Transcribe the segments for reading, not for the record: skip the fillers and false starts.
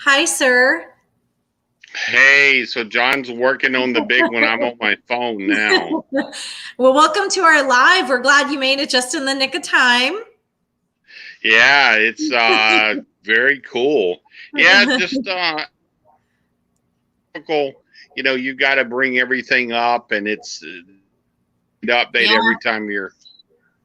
Hi, sir. Hey, so John's working on the big one. I'm on my phone now. Well, welcome to our live. We're glad you made it just in the nick of time. Yeah, it's very cool. Yeah, just typical. You got to bring everything up, and it's update Yeah, every time you're.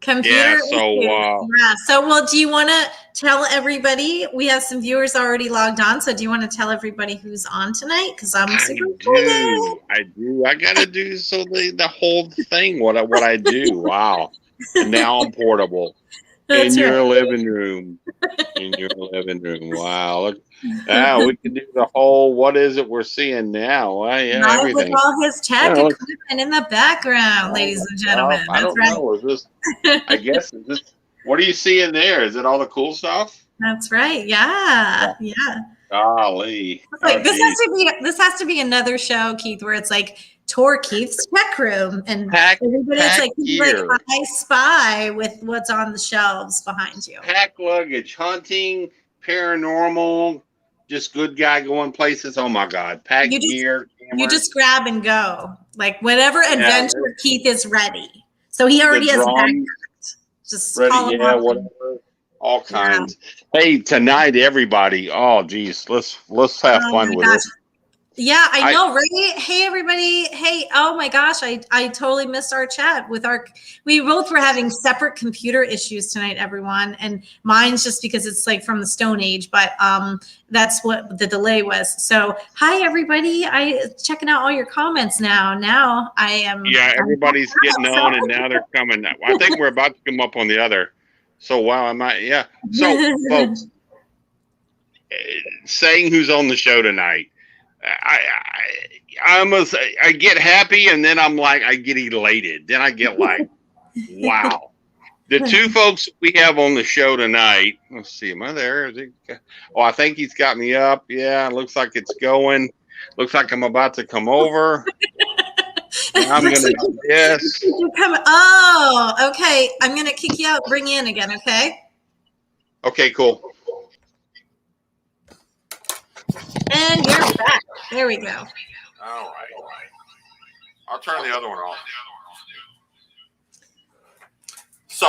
Yeah, computer so issues. Yeah. So, well, do you want to tell everybody? We have some viewers already logged on. So, do you want to tell everybody who's on tonight? Because I'm I super do, excited. I do. I got to do the whole thing. What I do. Wow, and now I'm portable in That's right. your living room. In your living room. Wow. Look, we can do the whole what is it we're seeing now? Yeah, Live with everything. all his Yeah, tech look, equipment in the background, ladies and gentlemen. I That's don't know. Is this I right. guess is this what are you seeing there? Is it all the cool stuff? That's right. Yeah. Yeah. Golly. It's Oh like geez. this has to be another show, Keith, where it's like tour Keith's tech room and Pack everybody it's pack like he's like gear. I spy with what's on the shelves behind you. Pack luggage, hunting, paranormal, just good guy going places. Oh my god. You Pack just gear, you cameras. just grab and go. Like whatever Yeah, adventure Keith is ready. So he the already has a drums. backpack. Just Ready, call him yeah, up and whatever, all yeah. kinds. Hey, tonight, everybody. Oh, geez, let's have Oh fun my with gosh. this. Yeah, I I know, right? Hey, everybody. Hey, oh my gosh, I totally missed our chat with we both were having separate computer issues tonight, everyone. And mine's just because it's like from the Stone Age, but that's what the delay was. So hi, everybody. Checking out all your comments now. Now Yeah, I'm everybody's getting on, and now they're coming. I think we're about to come up on the other. So wow, yeah. So folks, saying who's on the show tonight. I I get happy, and then I'm like I get elated. Then I get like, wow. The two folks we have on the show tonight. Let's see, am I there? Oh, I think he's got me up. Yeah, looks like it's going. Looks like I'm about to come over. Now I'm Looks gonna like do this. you come. Oh, okay. I'm gonna kick you out, bring you in again, okay? Okay, cool. And you're back. There we go. All right. I'll turn the other one off. So,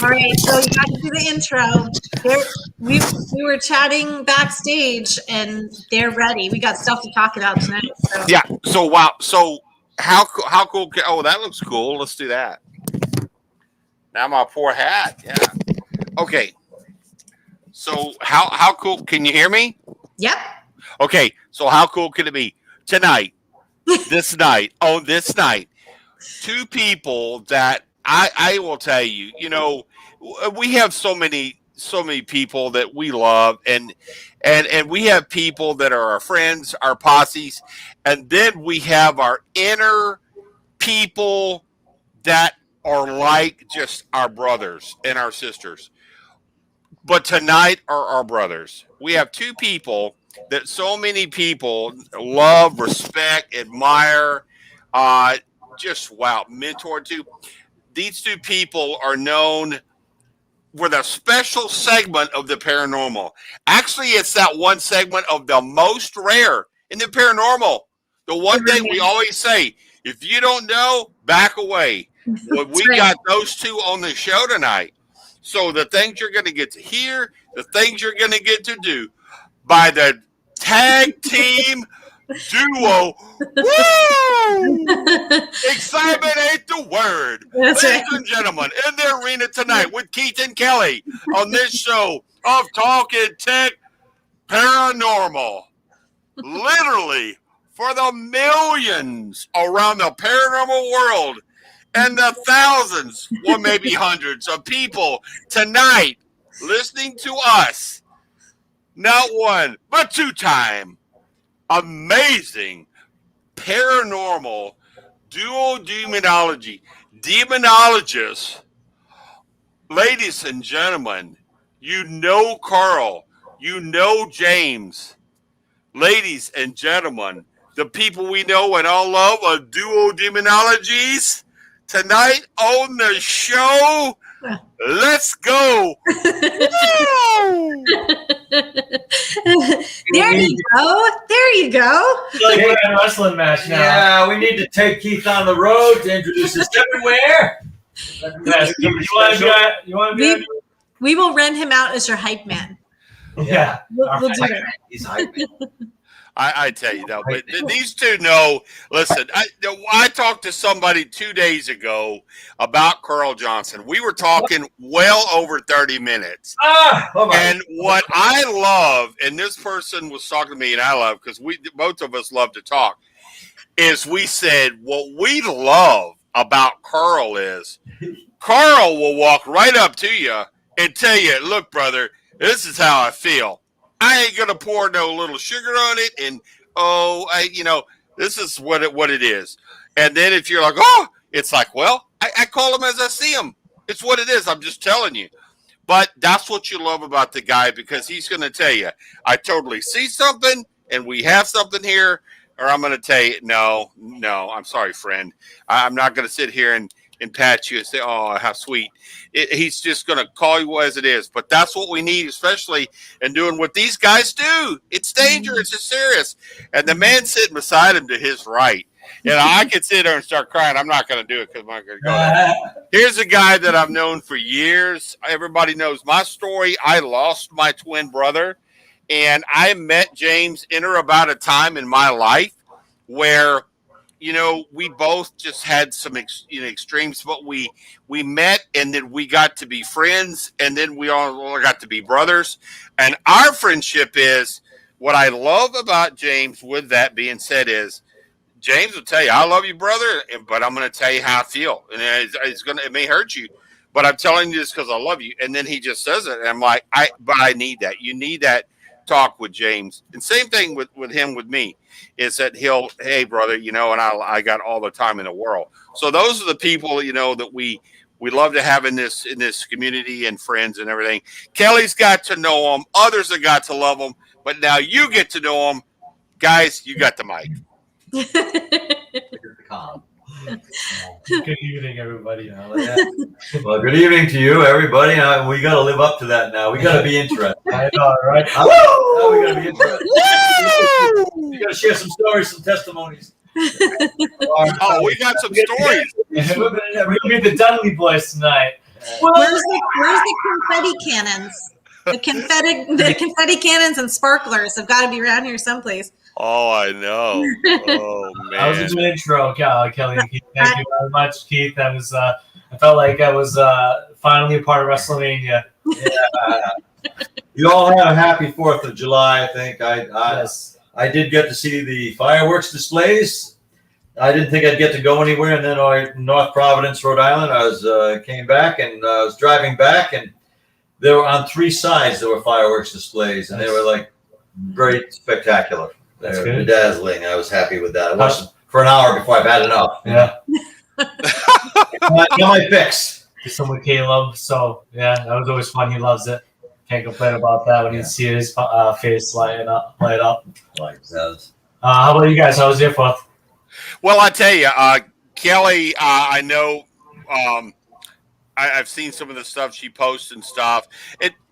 All right, so you got to do the intro. We were chatting backstage, and they're ready. We got stuff to talk about tonight. So. yeah. So wow. So how cool? Oh, that looks cool. Let's do that. Now my poor hat. Yeah. Okay. So how cool? Can you hear me? Yep. Okay. So how cool can it be tonight? This night, two people that I will tell you. We have so many people that we love, and we have people that are our friends, our posses, and then we have our inner people that are like just our brothers and our sisters. But tonight are our brothers. We have two people that so many people love, respect, admire, uh, just wow, mentor to. These two people are known with a special segment of the paranormal. Actually, it's that one segment of the most rare in the paranormal. The one thing we always say, if you don't know, back away. Well, we got those two on the show tonight. So the things you're going to get to hear, the things you're going to get to do by the tag team duo. Woo! Excitement ain't the word. That's Ladies right. and gentlemen, in the arena tonight with Keith and Kelly on this show of Talking Tech Paranormal. Literally for the millions around the paranormal world and the thousands, or maybe hundreds of people tonight listening to us. Not one, but two time. Amazing paranormal duodemonology demonologists. Ladies and gentlemen, you know Carl, you know James. Ladies and gentlemen, the people we know and all love of duodemonologies. Tonight on the show, let's go. There There you go. There you go. Like we're in a wrestling match now. Yeah, we need to take Keith on the road to introduce us everywhere. Yes. You want to be? We will rent him out as your hype man. Yeah. We'll do that. He's hype. I tell you though, but these two know. Listen, I talked to somebody 2 days ago about Carl Johnson. We were talking well over 30 minutes. And what I love, and this person was talking to me, and I love because both of us love to talk, is we said what we love about Carl is Carl will walk right up to you and tell you, "Look, brother, this is how I feel. I ain't gonna pour no little sugar on it, and this is what it is." And then if you're like, "Oh," it's like, well, I call him as I see him. It's what it is. I'm just telling you. But that's what you love about the guy, because he's going to tell you, "I totally see something, and we have something here," or I'm going to tell you, no, I'm sorry, friend. I'm not going to sit here and pat you and say, "Oh, how sweet." He's just going to call you as it is. But that's what we need, especially in doing what these guys do. It's dangerous. It's serious. And the man sitting beside him to his right, I could sit there and start crying. I'm not going to do it because I'm not going to go there. Here's a guy that I've known for years. Everybody knows my story. I lost my twin brother, and I met James in or about a time in my life where we both just had some extremes, but we met, and then we got to be friends, and then we all got to be brothers. And our friendship is what I love about James. With that being said, is James will tell you, "I love you, brother, but I'm going to tell you how I feel, and it may hurt you, but I'm telling you this because I love you." And then he just says it, and I'm like, I need that. You need that talk with James. And same thing with him, with me, is that "Hey, brother, and I got all the time in the world." So those are the people, that we love to have in this community, and friends and everything. Kelly's got to know them. Others have got to love them. But now you get to know them. Guys, you got the mic. Good evening, everybody. Well, good evening to you, everybody. We got to live up to that now. We got to be interested. I know, right? Now we got to be interested. We got to share some stories, some testimonies. Oh, we got some stories. We're gonna be the Dudley boys tonight. Where's the confetti cannons? The confetti cannons and sparklers have got to be around here someplace. Oh, I know. Oh, man. That was a good intro, Kelly. Thank you very much, Keith. I felt like I was finally a part of WrestleMania. Yeah. You all had a happy 4th of July, I think. Yes. I did get to see the fireworks displays. I didn't think I'd get to go anywhere, and then North Providence, Rhode Island. I came back, and I was driving back, and there were on 3 sides there were fireworks displays, and they were like very spectacular. They were bedazzling. I was happy with that. I watched them for an hour before I've had enough. Yeah. Got my fix. Someone Caleb. So yeah, that was always fun. He loves it. Can't complain about that when you see his face light up. Like that. How about you guys? How was your 4th? Well, I tell you, Kelly, I know I've seen some of the stuff she posts and stuff.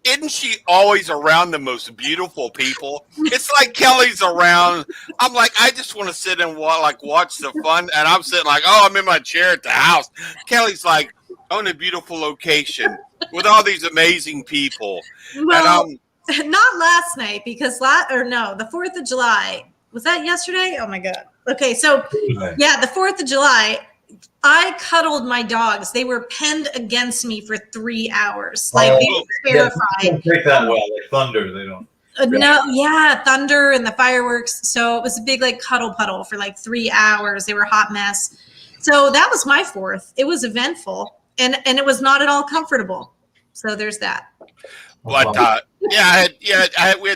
Isn't she always around the most beautiful people? It's like Kelly's around. I'm like, I just want to sit and watch the fun. And I'm sitting like, I'm in my chair at the house. Kelly's like on a beautiful location with all these amazing people. Well, not last night, because the 4th of July. Was that yesterday? Oh my God. Okay. So yeah, the 4th of July, I cuddled my dogs. They were penned against me for 3 hours. Like they were terrified. They don't take that well. Like thunder, they don't. No, yeah, thunder and the fireworks. So it was a big cuddle puddle for 3 hours. They were a hot mess. So that was my 4th. It was eventful, and it was not at all comfortable. So there's that. But we had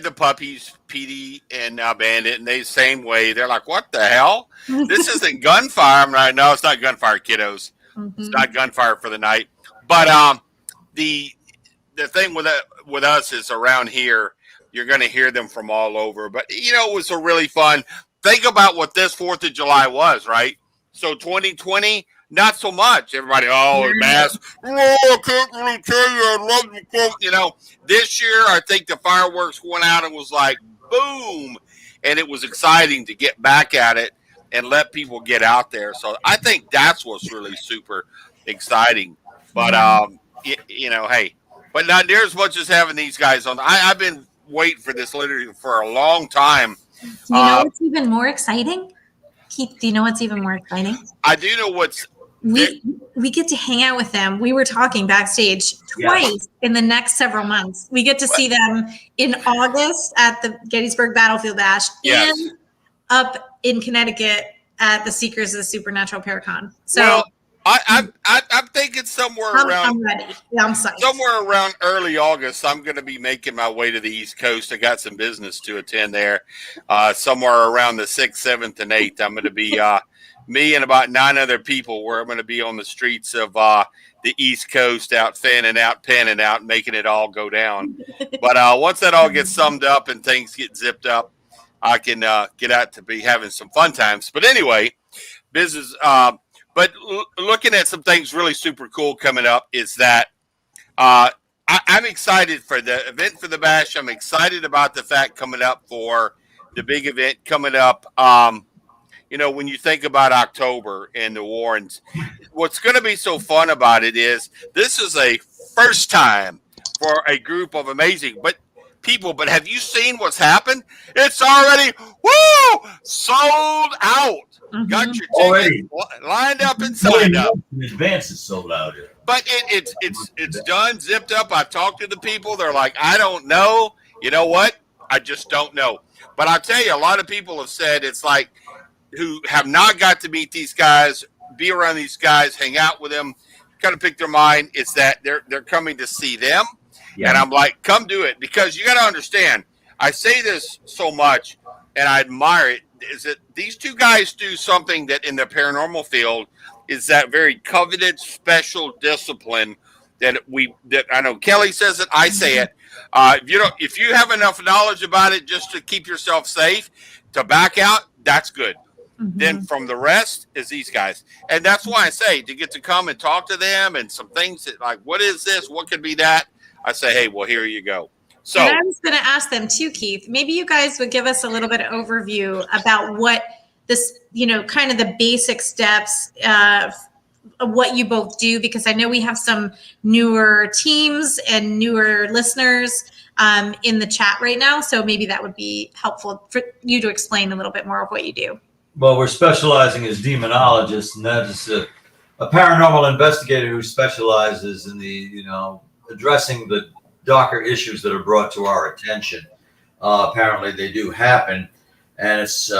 the puppies, Petey and Bandit, and they same way. They're like, "What the hell? This isn't gunfire." I'm like, "No, it's not gunfire, kiddos. It's not gunfire for the night." But the thing with us is around here, you're going to hear them from all over. But it was a really fun. Think about what this 4th of July was, right? So 2020, not so much. Everybody, mask. Oh, I can't really tell you. I love the quote. You know, this year I think the fireworks went out and was like boom, and it was exciting to get back at it and let people get out there. So I think that's what's really super exciting. But you know, hey, but not near as much as having these guys on. I've been waiting for this literally for a long time. Do you know what's even more exciting? Keith, do you know what's even more exciting? I do know what's we get to hang out with them. We were talking backstage twice in the next several months. We get to see them in August at the Gettysburg Battlefield Bash and up in Connecticut at the Seekers of the Supernatural Paracon. So I'm thinking somewhere around. I'm ready. Yeah, I'm psyched. Somewhere around early August, I'm going to be making my way to the East Coast. I got some business to attend there. Somewhere around the 6th, 7th, and 8th, I'm going to be me and about 9 other people. Where I'm going to be on the streets of the East Coast, out fanning out, panning out, making it all go down. But once that all gets summed up and things get zipped up, I can get out to be having some fun times. But anyway, business. But looking at some things really super cool coming up is that I'm excited for the event for the Bash. I'm excited about the fact coming up for the big event coming up. You know, when you think about October and the Warrens, what's going to be so fun about it is this is a first time for a group of amazing people. But have you seen what's happened? It's already sold out. Mm-hmm. Got your tickets lined up and signed up. In advance, it's sold out here. But it's done, zipped up. I've talked to the people. They're like, I don't know. You know what? I just don't know. But I'll tell you, a lot of people have said it's like who have not got to meet these guys, be around these guys, hang out with them, kind of pick their mind. It's that they're coming to see them. Yeah. And I'm like, come do it. Because you got to understand, I say this so much and I admire it, is that these two guys do something that in the paranormal field is that very coveted special discipline that I know Kelly says it, I say it. If you have enough knowledge about it just to keep yourself safe, to back out, that's good. Mm-hmm. Then from the rest is these guys. And that's why I say to get to come and talk to them and some things that like, what is this? What could be that? I say, hey, well, here you go. So and I was going to ask them too, Keith, maybe you guys would give us a little bit of overview about what this, kind of the basic steps of what you both do, because I know we have some newer teams and newer listeners in the chat right now. So maybe that would be helpful for you to explain a little bit more of what you do. Well, we're specializing as demonologists, and that is a paranormal investigator who specializes in the, addressing the darker issues that are brought to our attention. Apparently they do happen. And it's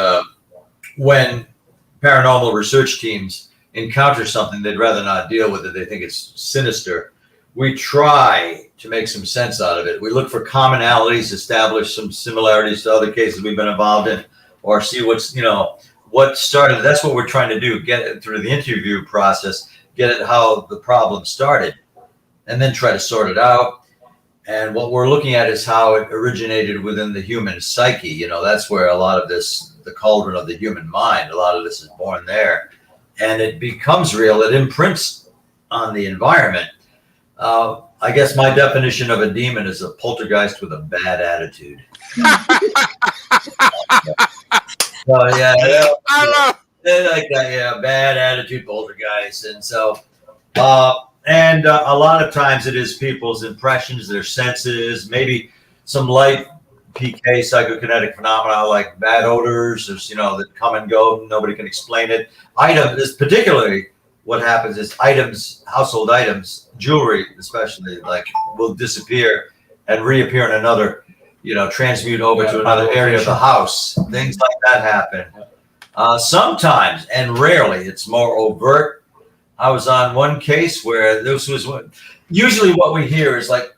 when paranormal research teams encounter something they'd rather not deal with it, they think it's sinister, we try to make some sense out of it. We look for commonalities, establish some similarities to other cases we've been involved in, or see what's, what started. That's what we're trying to do, get it through the interview process, get it how the problem started, and then try to sort it out. And what we're looking at is how it originated within the human psyche. That's where a lot of this, the cauldron of the human mind, a lot of this is born there. And it becomes real. It imprints on the environment. I guess my definition of a demon is a poltergeist with a bad attitude. I love like that, bad attitude poltergeist. And so, and a lot of times it is people's impressions, their senses, maybe some light PK psychokinetic phenomena like bad odors, that come and go. Nobody can explain it. Items, particularly what happens is items, household items, jewelry especially, like will disappear and reappear in another, transmute over to another area of the house. Things like that happen. Sometimes, and rarely, it's more overt. I was on one case where this was usually what we hear is like,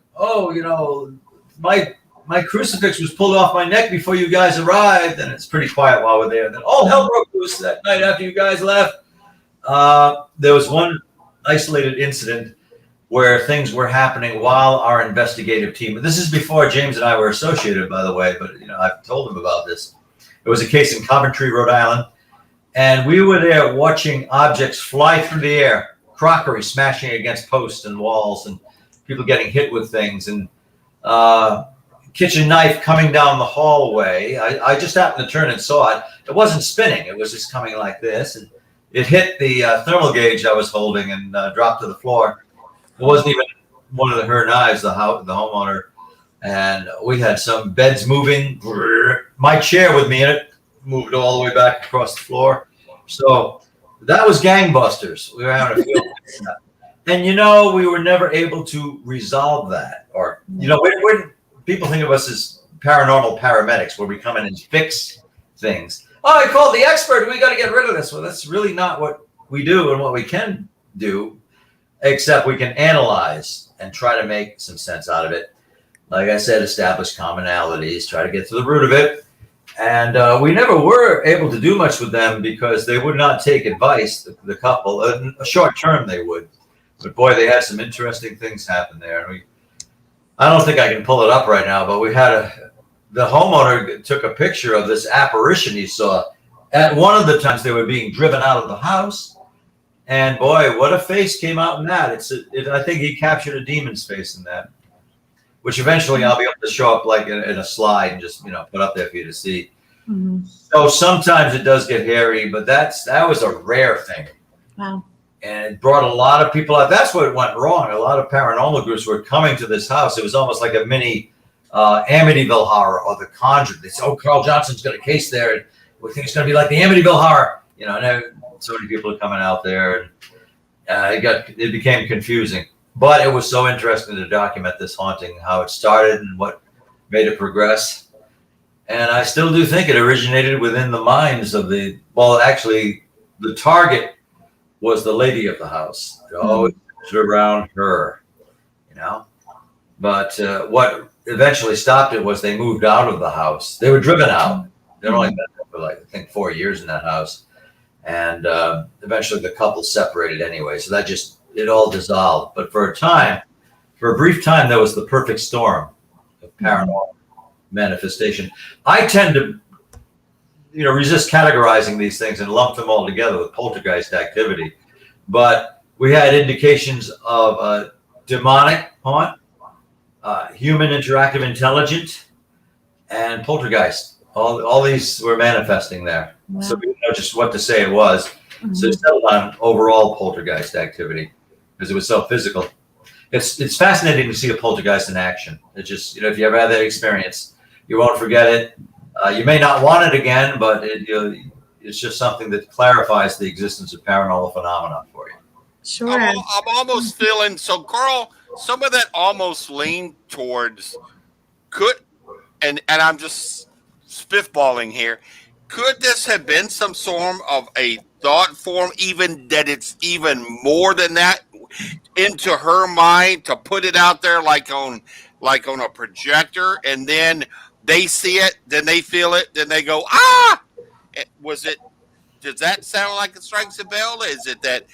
my crucifix was pulled off my neck before you guys arrived, and it's pretty quiet while we're there. And then all hell broke loose that night after you guys left. There was one isolated incident where things were happening while our investigative team, this is before James and I were associated, by the way, but I've told him about this. It was a case in Coventry, Rhode Island, And we were there watching objects fly through the air, crockery smashing against posts and walls, and people getting hit with things, and kitchen knife coming down the hallway. I just happened to turn and saw it. It wasn't spinning. It was just coming like this. And it hit the thermal gauge I was holding and dropped to the floor. It wasn't even one of her knives, the homeowner. And we had some beds moving. My chair with me in it moved all the way back across the floor. So that was gangbusters. We were having a field. And, you know, we were never able to resolve that. Or, you know, people think of us as paranormal paramedics, where we come in and fix things. Oh, I called the expert. We got to get rid of this. Well, that's really not what we do and what we can do, except we can analyze and try to make some sense out of it. Like I said, establish commonalities, try to get to the root of it. And we never were able to do much with them because they would not take advice, the couple. A short term they would. But boy, they had some interesting things happen there. And I don't think I can pull it up right now, but we had the homeowner took a picture of this apparition he saw. At one of the times they were being driven out of the house. And boy, what a face came out in that. I think he captured a demon's face in that, which eventually I'll be able to show up like in a slide and just, you know, put up there for you to see. Mm-hmm. So sometimes it does get hairy, but that was a rare thing. Wow. And it brought a lot of people out. That's what went wrong. A lot of paranormal groups were coming to this house. It was almost like a mini Amityville horror or The Conjuring. They said, oh, Carl Johnson's got a case there. And we think it's going to be like the Amityville horror. You know, and so many people are coming out there. And it became confusing. But it was so interesting to document this haunting, how it started and what made it progress. And I still do think it originated within the minds of actually, the target was the lady of the house. It always was around her, you know. But what eventually stopped it was they moved out of the house. They were driven out. They'd only been there for like, I think, 4 years in that house. And eventually the couple separated anyway. So it all dissolved. But for a brief time, there was the perfect storm of paranormal manifestation. I tend to, resist categorizing these things and lump them all together with poltergeist activity. But we had indications of a demonic haunt, human interactive intelligent, and poltergeist. All these were manifesting there. Wow. So we didn't know just what to say it was. Mm-hmm. So it settled on overall poltergeist activity because it was so physical. It's fascinating to see a poltergeist in action. It just, if you ever had that experience, you won't forget it. You may not want it again, but it's just something that clarifies the existence of paranormal phenomena for you. Sure. I'm almost feeling, so Carl, some of that almost leaned towards and I'm just spitballing here. Could this have been some sort of a thought form, even that it's even more than that into her mind to put it out there like on a projector, and then they see it, then they feel it, then they go, ah! Does that sound like it strikes a bell? Is it that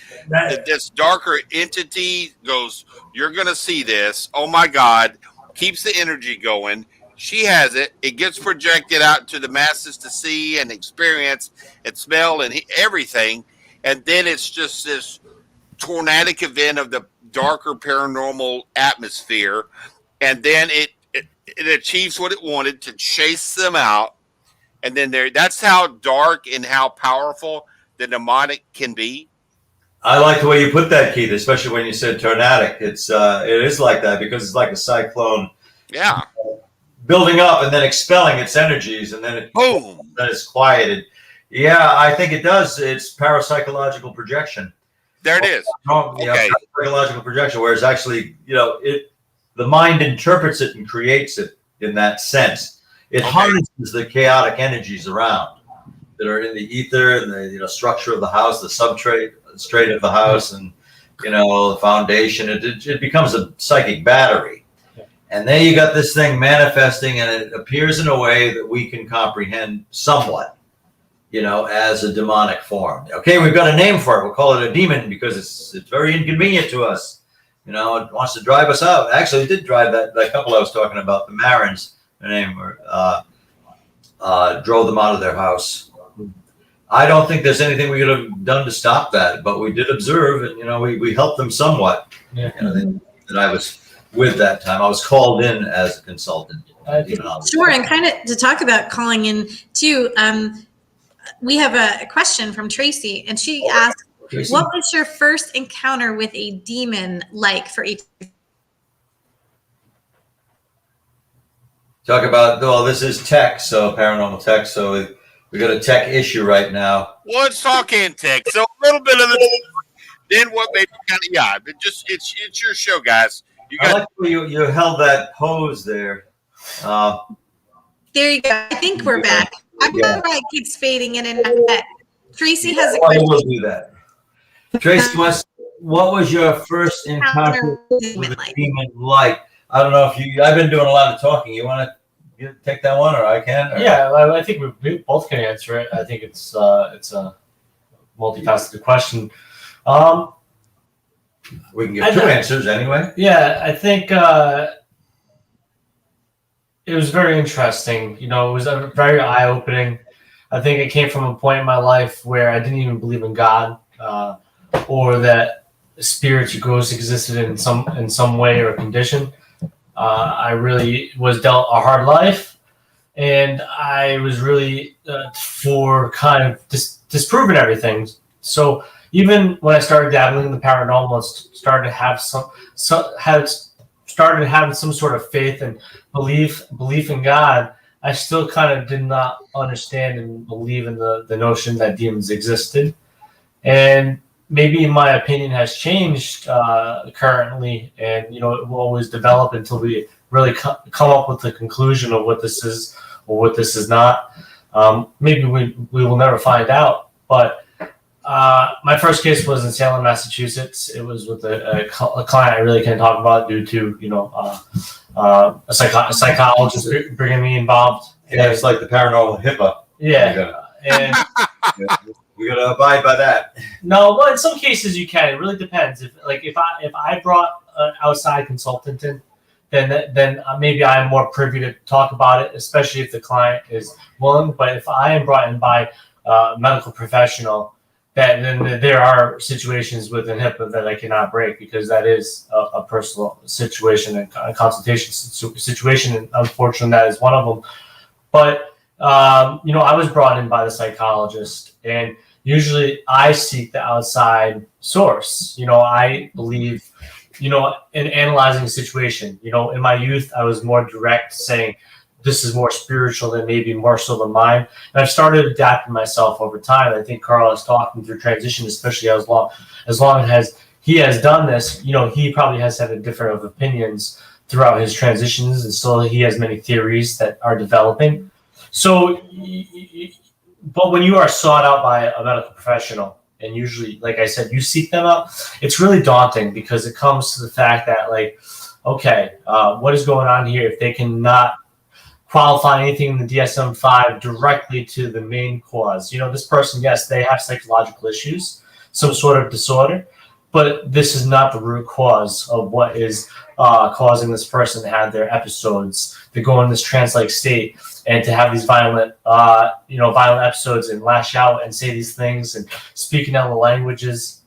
this darker entity goes, you're going to see this, oh my God, keeps the energy going. She has it. It gets projected out to the masses to see and experience and smell and everything. And then it's just this tornadic event of the darker paranormal atmosphere. And then it achieves what it wanted, to chase them out. And then that's how dark and how powerful the demonic can be. I like the way you put that, Keith, especially when you said tornadic. It is like that because it's like a cyclone. Yeah. Building up and then expelling its energies, and then boom. Then it's quieted. Yeah, I think it does. It's parapsychological projection. There it is. Okay. Parapsychological projection, whereas actually, the mind interprets it and creates it in that sense. It harnesses the chaotic energies around that are in the ether and the structure of the house, the substrate of the house, and the foundation. It becomes a psychic battery. And then you got this thing manifesting, and it appears in a way that we can comprehend somewhat, as a demonic form. Okay, we've got a name for it. We'll call it a demon because it's very inconvenient to us. It wants to drive us out. Actually, it did drive that couple I was talking about, the Marins, their name, drove them out of their house. I don't think there's anything we could have done to stop that, but we did observe, and we helped them somewhat. Yeah. That I was with that time. I was called in as a consultant. Sure, and kind of to talk about calling in too. We have a question from Tracy, and she asked, Tracy? "What was your first encounter with a demon like for each?" Talk about, well, this is tech, so paranormal tech, so we got a tech issue right now. Well, let's talk tech. So a little bit of the then what maybe kind of but just it's your show, guys. You I got like the way you held that pose there. There you go. I think we're back. I don't know why it keeps fading in and out. Tracy has a Well, question. we'll do that. Tracy, what was your first encounter with a demon like? I don't know if I've been doing a lot of talking. You want to take that one, or I can? Or? Yeah, I think we both can answer it. I think it's a multifaceted question. We can give two answers anyway. Yeah, I think it was very interesting. It was very eye-opening. I think it came from a point in my life where I didn't even believe in God, or that spirits or ghosts existed in some way or condition. I really was dealt a hard life, and I was really for kind of disproving everything. So even when I started dabbling in the paranormal and started to have started having some sort of faith and belief in God, I still kind of did not understand and believe in the notion that demons existed. And maybe my opinion has changed currently, and it will always develop until we really come up with the conclusion of what this is or what this is not. Maybe we will never find out. But my first case was in Salem, Massachusetts. It was with a client I really can't talk about due to a psychologist bringing me involved. Yeah, it's like the paranormal HIPAA. Yeah, and. We gotta abide by that. No, well, in some cases you can. It really depends. If I brought an outside consultant in, then maybe I'm more privy to talk about it, especially if the client is willing. But if I am brought in by a medical professional, then there are situations within HIPAA that I cannot break, because that is a personal situation and a consultation situation, and unfortunately that is one of them. But I was brought in by the psychologist, and usually I seek the outside source. I believe, in analyzing a situation. In my youth, I was more direct, saying this is more spiritual than maybe more so than mine. And I've started adapting myself over time. I think Carl is talking through transition, especially as long as he has done this. He probably has had a different of opinions throughout his transitions, and still he has many theories that are developing. So, but when you are sought out by a medical professional, and usually, like I said, you seek them out, it's really daunting, because it comes to the fact that, what is going on here? If they cannot qualify anything in the DSM-5 directly to the main cause. This person, yes, they have psychological issues, some sort of disorder, but this is not the root cause of what is causing this person to have their episodes, to go in this trance-like state, and to have these violent episodes and lash out and say these things and speak in other languages,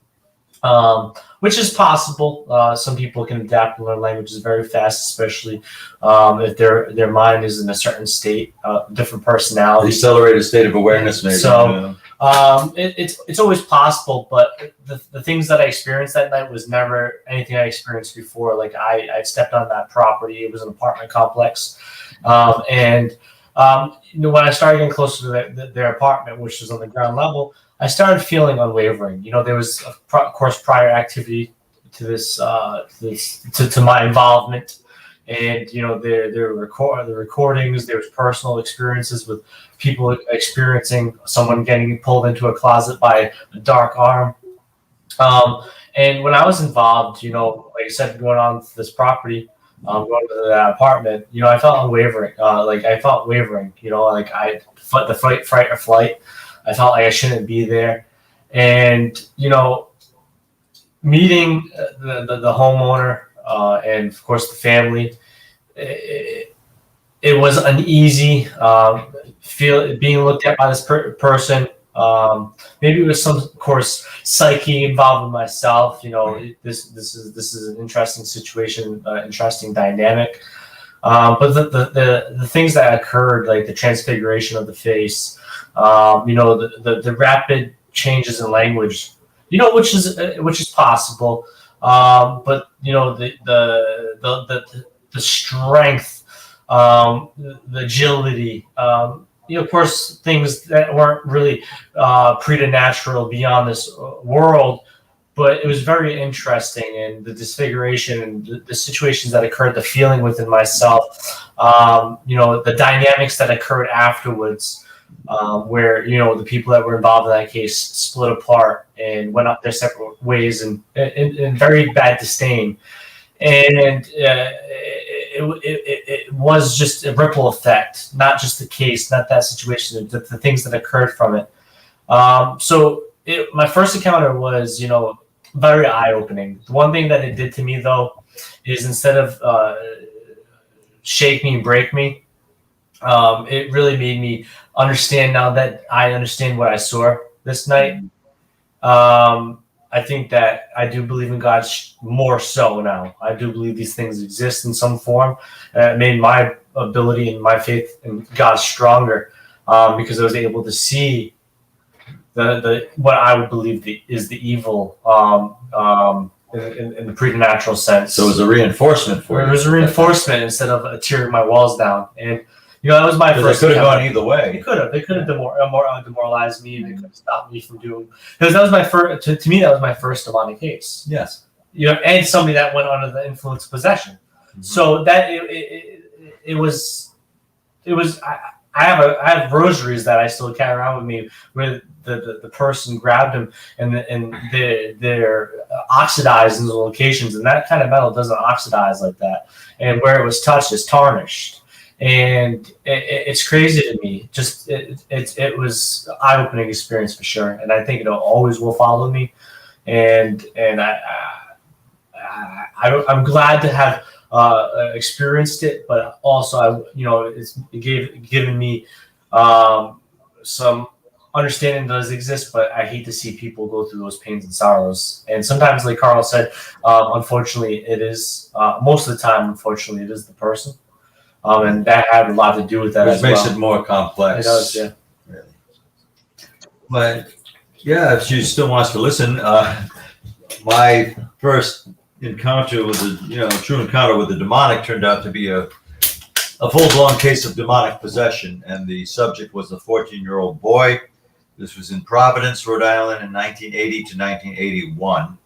which is possible. Some people can adapt and learn languages very fast, especially if their mind is in a certain state, different personality. Accelerated state of awareness, maybe. So it's always possible, but the things that I experienced that night was never anything I experienced before. Like I stepped on that property. It was an apartment complex, and when I started getting closer to their apartment, which was on the ground level, I started feeling unwavering. There was, of course, prior activity to this, to my involvement, and there were the recordings. There was personal experiences with people experiencing someone getting pulled into a closet by a dark arm. And when I was involved, like I said, going on to this property, going to that apartment, I felt unwavering. I felt wavering. I fought the fight or flight. I felt like I shouldn't be there. And, meeting the homeowner and, of course, the family, it was uneasy. Being looked at by this person Maybe it was some, of course, psyche involved with myself. This is an interesting situation, interesting dynamic. But the things that occurred, like the transfiguration of the face, the rapid changes in language, which is possible. But the strength, the agility, of course, things that weren't really preternatural beyond this world, but it was very interesting. And the disfiguration and the situations that occurred, the feeling within myself, the dynamics that occurred afterwards, where the people that were involved in that case split apart and went up their separate ways and in very bad disdain. And it was just a ripple effect, not just the case, not that situation, the things that occurred from it. So my first encounter was, very eye-opening. The one thing that it did to me, though, is instead of shake me and break me, it really made me understand. Now that I understand what I saw this night, I think that I do believe in God more so now. I do believe these things exist in some form. It made my ability and my faith in God stronger, because I was able to see the what I would believe is the evil in the preternatural sense. So it was a reinforcement for you. It was a reinforcement instead of tearing my walls down. And that was my first. It could have gone either way. They could have. They could have demoralized me. They could have stopped me from doing. Because that was my first. To me, that was my first demonic case. Yes. And somebody that went under the influence of possession. Mm-hmm. So that it was. I have rosaries that I still carry around with me, where the person grabbed them and they're oxidized in the locations, and that kind of metal doesn't oxidize like that. And where it was touched is tarnished. And it's crazy to me. Just it was an eye-opening experience for sure, and I think it always will follow me. And I'm glad to have experienced it, but also it's given me some understanding does exist. But I hate to see people go through those pains and sorrows. And sometimes, like Carl said, unfortunately, it is most of the time. Unfortunately, it is the person. And that had a lot to do with that. Which as makes well. it more complex. It does, yeah. Really. But yeah, if she still wants to listen, my first encounter with true encounter with the demonic turned out to be a full-blown case of demonic possession, and the subject was a 14-year-old boy. This was in Providence, Rhode Island, in 1980 to 1981.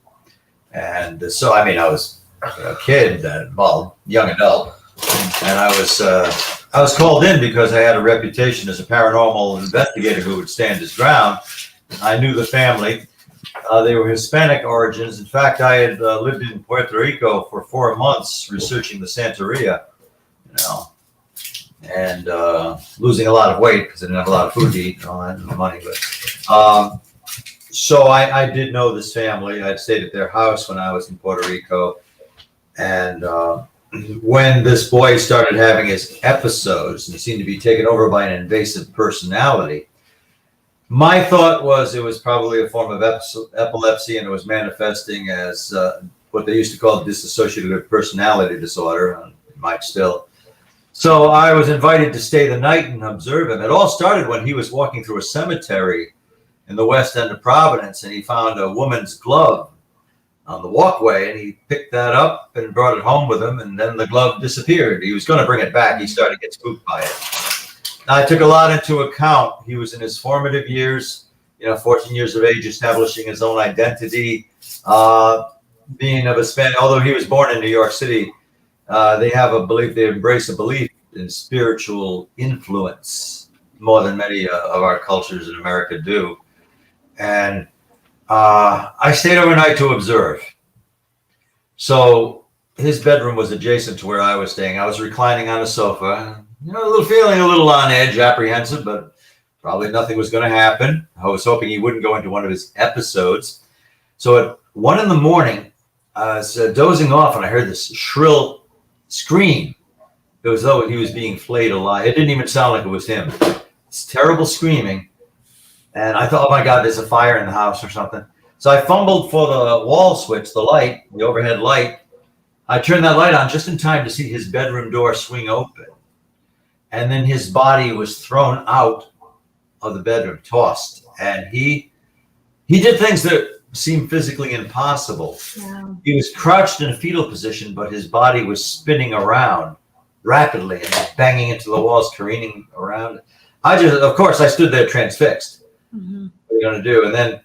And so, I was a kid, young adult. And I was called in because I had a reputation as a paranormal investigator who would stand his ground. I knew the family. They were Hispanic origins. In fact, I had lived in Puerto Rico for 4 months researching the Santeria, and losing a lot of weight because I didn't have a lot of food to eat and all that, and no money. But so I did know this family. I'd stayed at their house when I was in Puerto Rico, and when this boy started having his episodes and he seemed to be taken over by an invasive personality, my thought was it was probably a form of epilepsy, and it was manifesting as what they used to call dissociative personality disorder. It might still. So I was invited to stay the night and observe him. It all started when he was walking through a cemetery in the west end of Providence, and he found a woman's glove on the walkway, and he picked that up and brought it home with him, and then the glove disappeared. He was going to bring it back. He started to get spooked by it. Now, I took a lot into account. He was in his formative years, 14 years of age, establishing his own identity, being of Hispanic. Although he was born in New York City, they embrace a belief in spiritual influence more than many of our cultures in America do. And I stayed overnight to observe. So his bedroom was adjacent to where I was staying. I was reclining on a sofa, feeling a little on edge, apprehensive, but probably nothing was going to happen. I was hoping he wouldn't go into one of his episodes. So at 1 a.m, I was dozing off, and I heard this shrill scream. It was as though he was being flayed alive. It didn't even sound like it was him. It's terrible screaming. And I thought, oh my God, there's a fire in the house or something. So I fumbled for the wall switch, the light, the overhead light. I turned that light on just in time to see his bedroom door swing open. And then his body was thrown out of the bedroom, tossed. And he did things that seemed physically impossible. Yeah. He was crouched in a fetal position, but his body was spinning around rapidly and banging into the walls, careening around. Of course, I stood there transfixed. Mm-hmm. What are you going to do? And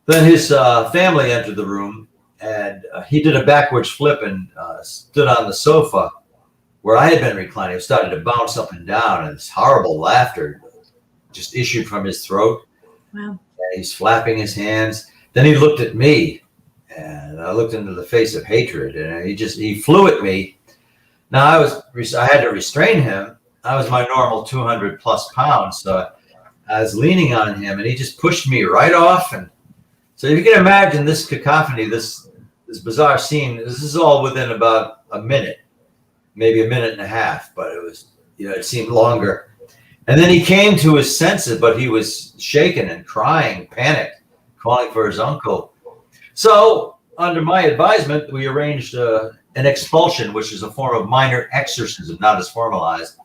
then his family entered the room, and he did a backwards flip and stood on the sofa where I had been reclining. He started to bounce up and down, and this horrible laughter just issued from his throat. Wow. And he's flapping his hands. Then he looked at me, and I looked into the face of hatred, and he flew at me. Now I had to restrain him. I was my normal 200 plus pounds, so I was leaning on him, and he just pushed me right off. And so if you can imagine this cacophony, this bizarre scene, this is all within about a minute, maybe a minute and a half, but it was, it seemed longer. And then he came to his senses, but he was shaken and crying, panicked, calling for his uncle. So under my advisement, we arranged an expulsion, which is a form of minor exorcism, not as formalized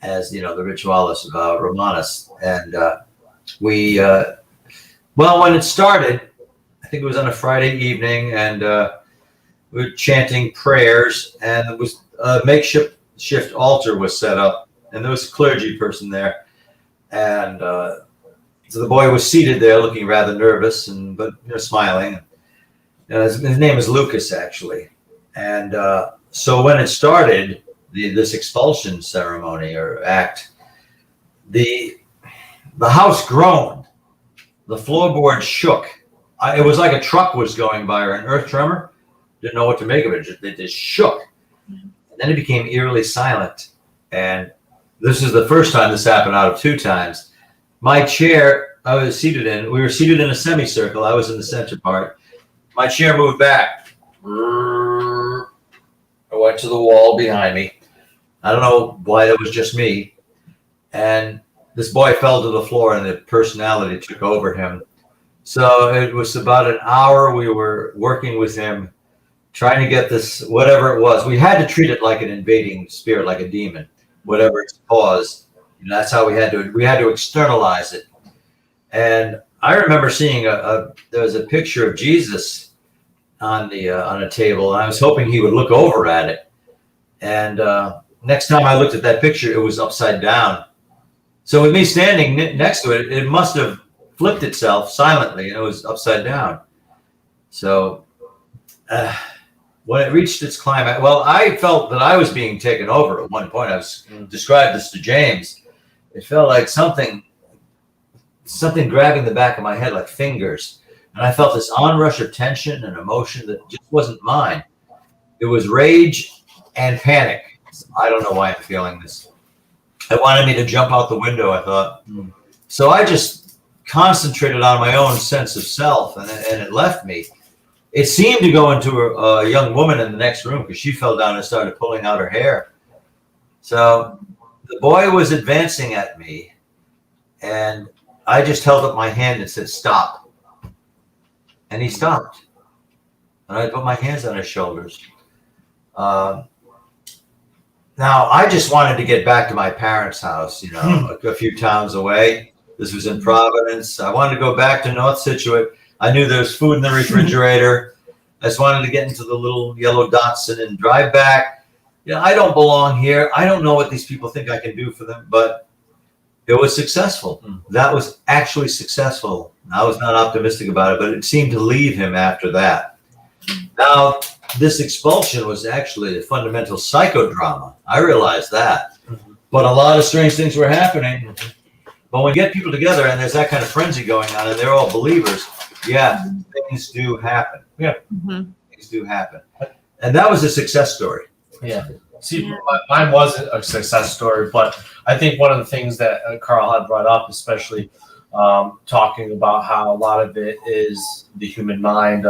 as, the Ritualis Romanus. And when it started, I think it was on a Friday evening, and we were chanting prayers, and there was a makeshift altar was set up, and there was a clergy person there. And so the boy was seated there looking rather nervous, but smiling. His name is Lucas, actually. And so when it started, this expulsion ceremony or act, the house groaned. The floorboard shook. It was like a truck was going by, or an earth tremor. Didn't know what to make of it. It just shook. And then it became eerily silent. And this is the first time this happened out of 2 times. My chair, I was seated in, we were seated in a semicircle. I was in the center part. My chair moved back. I went to the wall behind me. I don't know why that was just me. And this boy fell to the floor, and the personality took over him. So it was about an hour we were working with him, trying to get this, whatever it was. We had to treat it like an invading spirit, like a demon, whatever its cause. That's how we had to externalize it. And I remember seeing there was a picture of Jesus on a table, and I was hoping he would look over at it. And next time I looked at that picture, it was upside down. So with me standing next to it, it must have flipped itself silently, and it was upside down. So when it reached its climax, well, I felt that I was being taken over at one point. I was described this to James. It felt like something grabbing the back of my head like fingers. And I felt this onrush of tension and emotion that just wasn't mine. It was rage and panic. I don't know why I'm feeling this. It wanted me to jump out the window, I thought. So I just concentrated on my own sense of self, and it left me. It seemed to go into a young woman in the next room, because she fell down and started pulling out her hair. So the boy was advancing at me, and I just held up my hand and said, "Stop." And he stopped. And I put my hands on his shoulders. Now, I just wanted to get back to my parents' house, a few towns away. This was in Providence. I wanted to go back to North Scituate. I knew there was food in the refrigerator. I just wanted to get into the little yellow Datsun and drive back. I don't belong here. I don't know what these people think I can do for them, but it was successful. That was actually successful. I was not optimistic about it, but it seemed to leave him after that. Now, this expulsion was actually a fundamental psychodrama. I realized that. But a lot of strange things were happening. But when you get people together and there's that kind of frenzy going on and they're all believers, things do happen. Yeah. Things do happen. And that was a success story. Yeah. See, mine wasn't a success story, but I think one of the things that Carl had brought up, especially talking about how a lot of it is the human mind,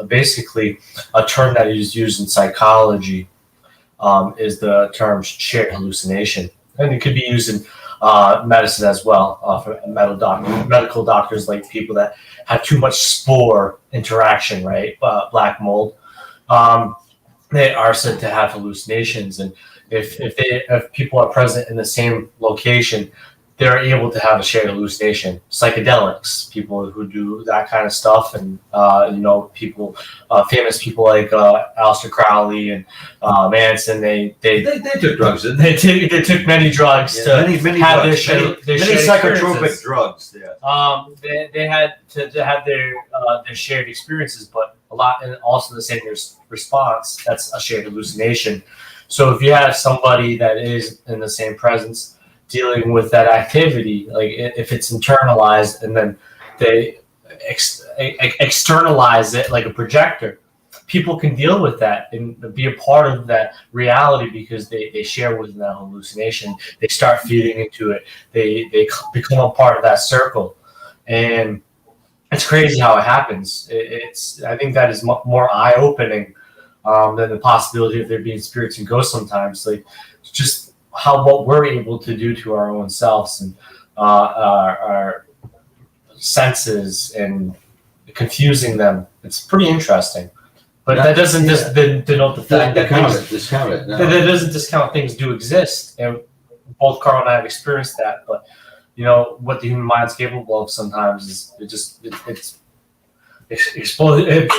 basically a term that is used in psychology is the term shared hallucination. And it could be used in medicine as well, for medical doctors, like people that have too much spore interaction, right? Black mold. They are said to have hallucinations, and if people are present in the same location, they're able to have a shared hallucination. Psychedelics, people who do that kind of stuff, and people, famous people like Aleister Crowley and Manson, they took drugs. They took many drugs to many have drugs, their many shared psychotropic experiences. drugs. Yeah. They had to have their shared experiences, but a lot, and also the same response. That's a shared hallucination. So if you have somebody that is in the same presence dealing with that activity, like if it's internalized and then they externalize it like a projector, people can deal with that and be a part of that reality because they share within that hallucination. They start feeding into it. They become a part of that circle, and it's crazy how it happens. I think that is more eye opening than the possibility of there being spirits and ghosts sometimes. Like just what we're able to do to our own selves and our senses and confusing them. It's pretty interesting. But that doesn't denote the fact that discount it. No. That doesn't discount things do exist. And both Carl and I have experienced that. But what the human mind's capable of sometimes is it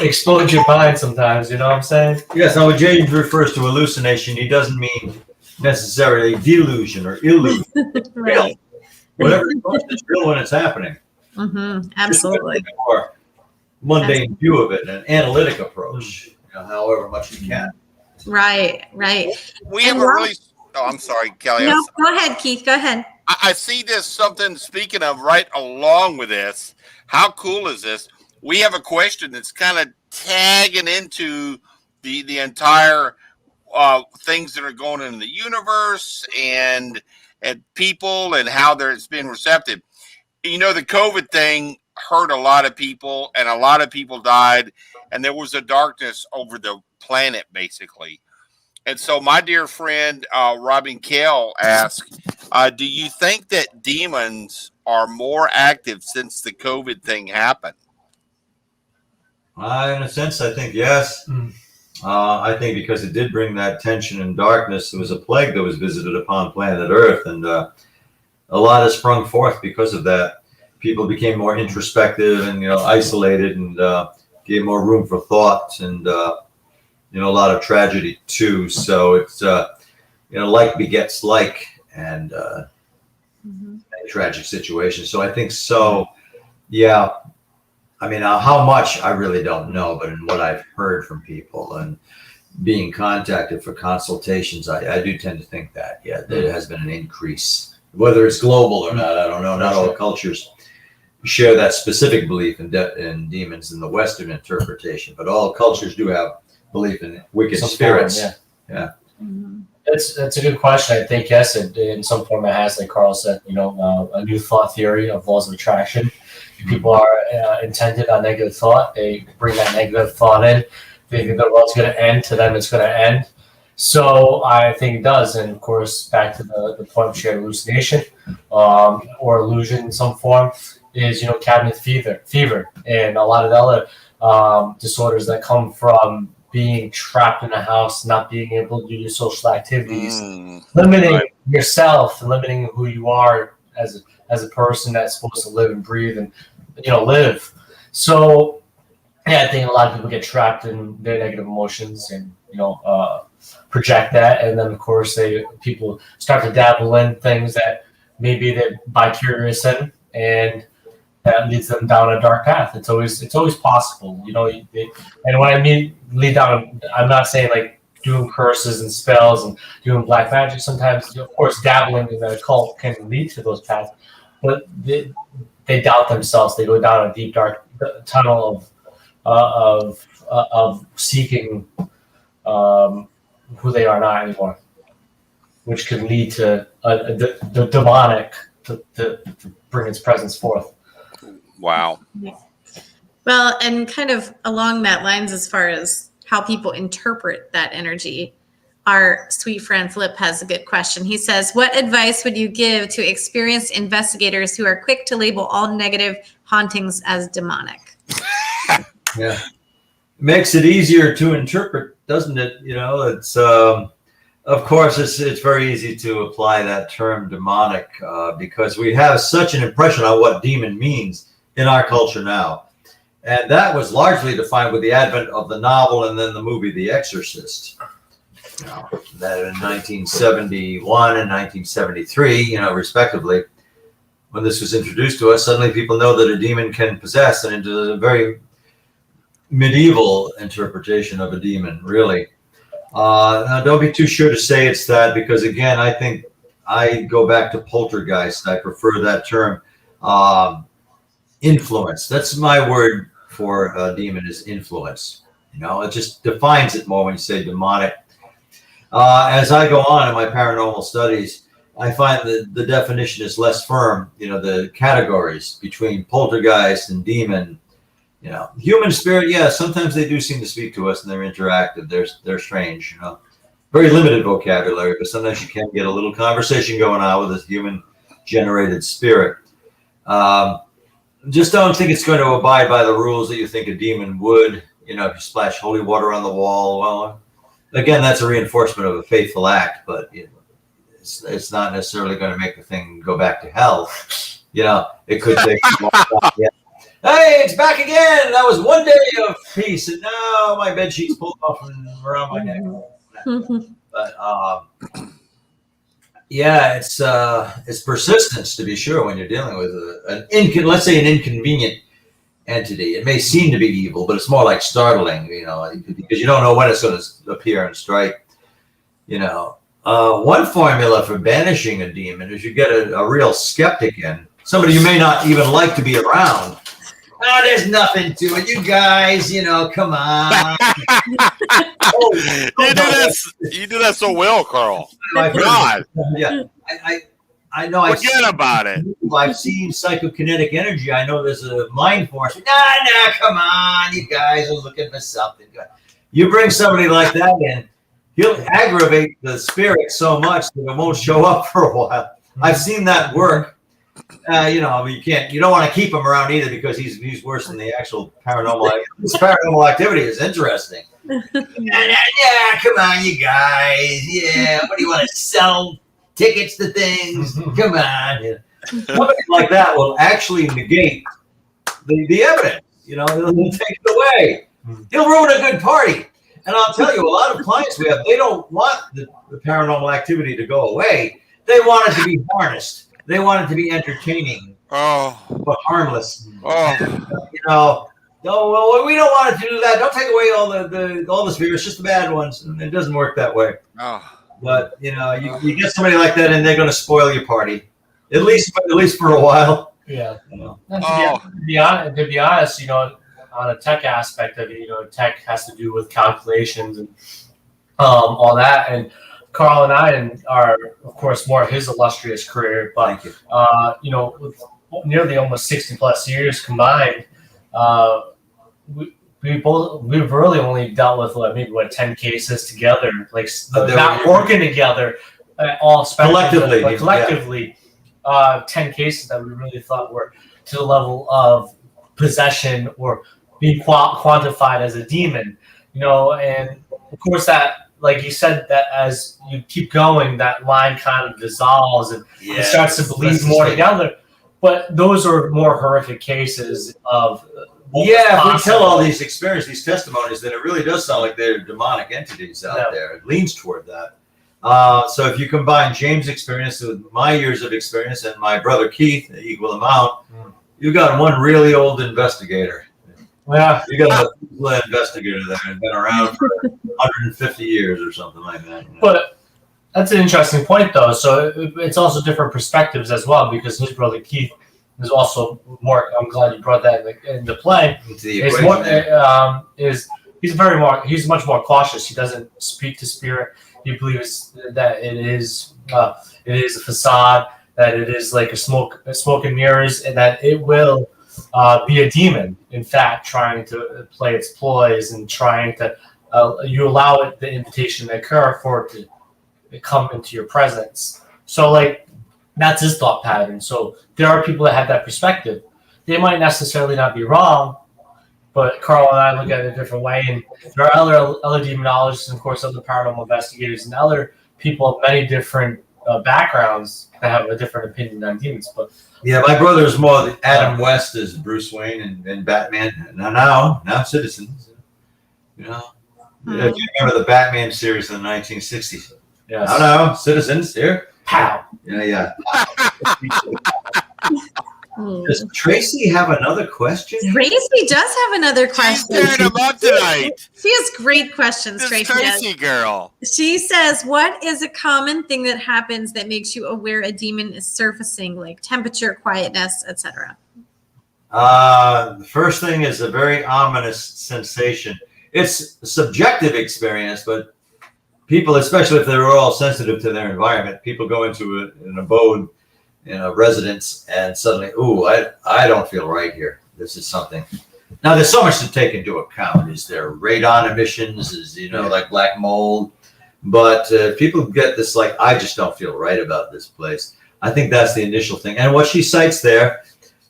explodes your mind sometimes. You know what I'm saying? Yes. Now, when James refers to hallucination, he doesn't mean necessarily delusion or illusion. Right. Whatever it's real when it's happening. Mm-hmm. Absolutely. Just a more mundane view of it, an analytic approach. However much you can. Right. We have a really. Oh, I'm sorry, Kelly. No, go ahead, Keith. Go ahead. I see this something. Speaking of, right along with this, how cool is this? We have a question that's kind of tagging into the entire things that are going on in the universe and people and how it's been receptive. The COVID thing hurt a lot of people, and a lot of people died, and there was a darkness over the planet, basically. And so my dear friend, Robin Kell asked, do you think that demons are more active since the COVID thing happened? In a sense, I think yes. I think because it did bring that tension and darkness, there was a plague that was visited upon planet Earth, and a lot has sprung forth because of that. People became more introspective and isolated, and gave more room for thought, and a lot of tragedy too. So it's like begets like, and a tragic situation. So I think so. Yeah. I mean, how much I really don't know, but in what I've heard from people and being contacted for consultations, I do tend to think that, there has been an increase. Whether it's global or not, I don't know. Not all cultures share that specific belief in demons in the Western interpretation, but all cultures do have belief in wicked spirits. Yeah. Mm-hmm. That's a good question. I think yes, in some form it has, like Carl said, a new thought theory of laws of attraction. If people are intended on negative thought, they bring that negative thought in. They think the world's going to end. To them, it's going to end. So I think it does. And of course, back to the point of shared hallucination or illusion in some form is, cabinet fever, and a lot of the other disorders that come from being trapped in a house, not being able to do your social activities, limiting yourself, and limiting who you are as a person that's supposed to live and breathe and live. So I think a lot of people get trapped in their negative emotions and project that, and then of course people start to dabble in things that maybe they're bi-curious in, and that leads them down a dark path. It's always possible, and when I mean lead down, I'm not saying like doing curses and spells and doing black magic. Sometimes, of course, dabbling in the occult can lead to those paths, but they doubt themselves. They go down a deep, dark tunnel of seeking who they are not anymore, which can lead to the demonic to bring its presence forth. Wow. Well, and kind of along that lines, as far as how people interpret that energy, our sweet friend Flip has a good question. He says, what advice would you give to experienced investigators who are quick to label all negative hauntings as demonic? Yeah. Makes it easier to interpret, doesn't it? You know, it's of course it's very easy to apply that term demonic because we have such an impression on what demon means in our culture now. And that was largely defined with the advent of the novel and then the movie The Exorcist. You know, that in 1971 and 1973, you know, respectively, when this was introduced to us, suddenly people know that a demon can possess, and into a very medieval interpretation of a demon, really. Now, don't be too sure to say it's that, because again, I think I go back to poltergeist. I prefer that term. Influence. That's my word for a demon, is influence. You know, it just defines it more when you say demonic. As I go on in my paranormal studies, I find that the definition is less firm. You know, the categories between poltergeist and demon. You know, human spirit, yeah, sometimes they do seem to speak to us and they're interactive. They're strange, you know. Very limited vocabulary, but sometimes you can get a little conversation going on with a human-generated spirit. Just don't think it's going to abide by the rules that you think a demon would. You know, if you splash holy water on the wall, well, again, that's a reinforcement of a faithful act, but you know, it's not necessarily going to make the thing go back to hell. You know, it could take a long time. Yeah. Hey, it's back again. That was one day of peace, and now my bed sheet's pulled off and around my neck. But yeah, it's persistence, to be sure, when you're dealing with let's say an inconvenient entity. It may seem to be evil, but it's more like startling, you know, because you don't know when it's going to appear and strike. You know, one formula for banishing a demon is you get a real skeptic in, somebody you may not even like to be around. Oh, there's nothing to it, you guys. You know, come on. You do that so well, Carl. God. Yeah, I know. Forget about it. I've seen psychokinetic energy. I know there's a mind force. Nah, come on, you guys are looking for something. You bring somebody like that in, he'll aggravate the spirit so much that it won't show up for a while. I've seen that work. You know, you don't want to keep him around either, because he's worse than the actual paranormal. This paranormal activity is interesting. Yeah, come on, you guys. Yeah, what do you want to sell tickets to things? Come on. Yeah. Somebody like that will actually negate the evidence. You know, he'll take it away. He'll ruin a good party. And I'll tell you, a lot of clients we have, they don't want the paranormal activity to go away. They want it to be harnessed. They want it to be entertaining, but harmless. You know, no, well, we don't want it to do that. Don't take away all the spirits, just the bad ones. And it doesn't work that way. But you know, you get somebody like that, and they're going to spoil your party, at least for a while. Yeah. You know. To be honest, you know, on a tech aspect of it, you know, tech has to do with calculations and all that, and Carl and I are, of course, more his illustrious career, but you know, with nearly almost 60 plus years combined, we've really only dealt with maybe 10 cases together, like not working together, all collectively, 10 cases that we really thought were to the level of possession or being quantified as a demon, you know, and of course that. Like you said, that as you keep going, that line kind of dissolves and it starts to bleed more together. But those are more horrific cases of if we tell all these experiences, these testimonies, then it really does sound like they're demonic entities out there. It leans toward that. So if you combine James' experience with my years of experience and my brother Keith, an equal amount, you got one really old investigator. Yeah, you got a investigator there and been around for 150 years or something like that. You know? But that's an interesting point, though. So it's also different perspectives as well, because his brother Keith is also more. I'm glad you brought that into play. He's much more cautious. He doesn't speak to spirit. He believes that it is a facade, that it is like a smoke and mirrors, and that it will. Be a demon, in fact, trying to play its ploys and trying to you allow it the invitation to occur for it to come into your presence. So like that's his thought pattern. So there are people that have that perspective. They might necessarily not be wrong, but Carl and I look at it a different way. And there are other demonologists, and of course other paranormal investigators, and other people of many different backgrounds that have a different opinion on demons. But yeah, my brother is more Adam West as Bruce Wayne and Batman. Now Citizens. You know, if you remember the Batman series in the 1960s. yes. No, Citizens here. Pow. Yeah. Does Tracy have another question? Tracy does have another She's question. tearing them up tonight. She has great questions, This Tracy. Tracy girl. She says, what is a common thing that happens that makes you aware a demon is surfacing, like temperature, quietness, etc.? The first thing is a very ominous sensation. It's a subjective experience, but people, especially if they're all sensitive to their environment, people go into an abode, residence, and suddenly, I don't feel right here. This is something. Now, there's so much to take into account. Is there radon emissions? Is, like black mold? But people get this, like, I just don't feel right about this place. I think that's the initial thing. And what she cites there,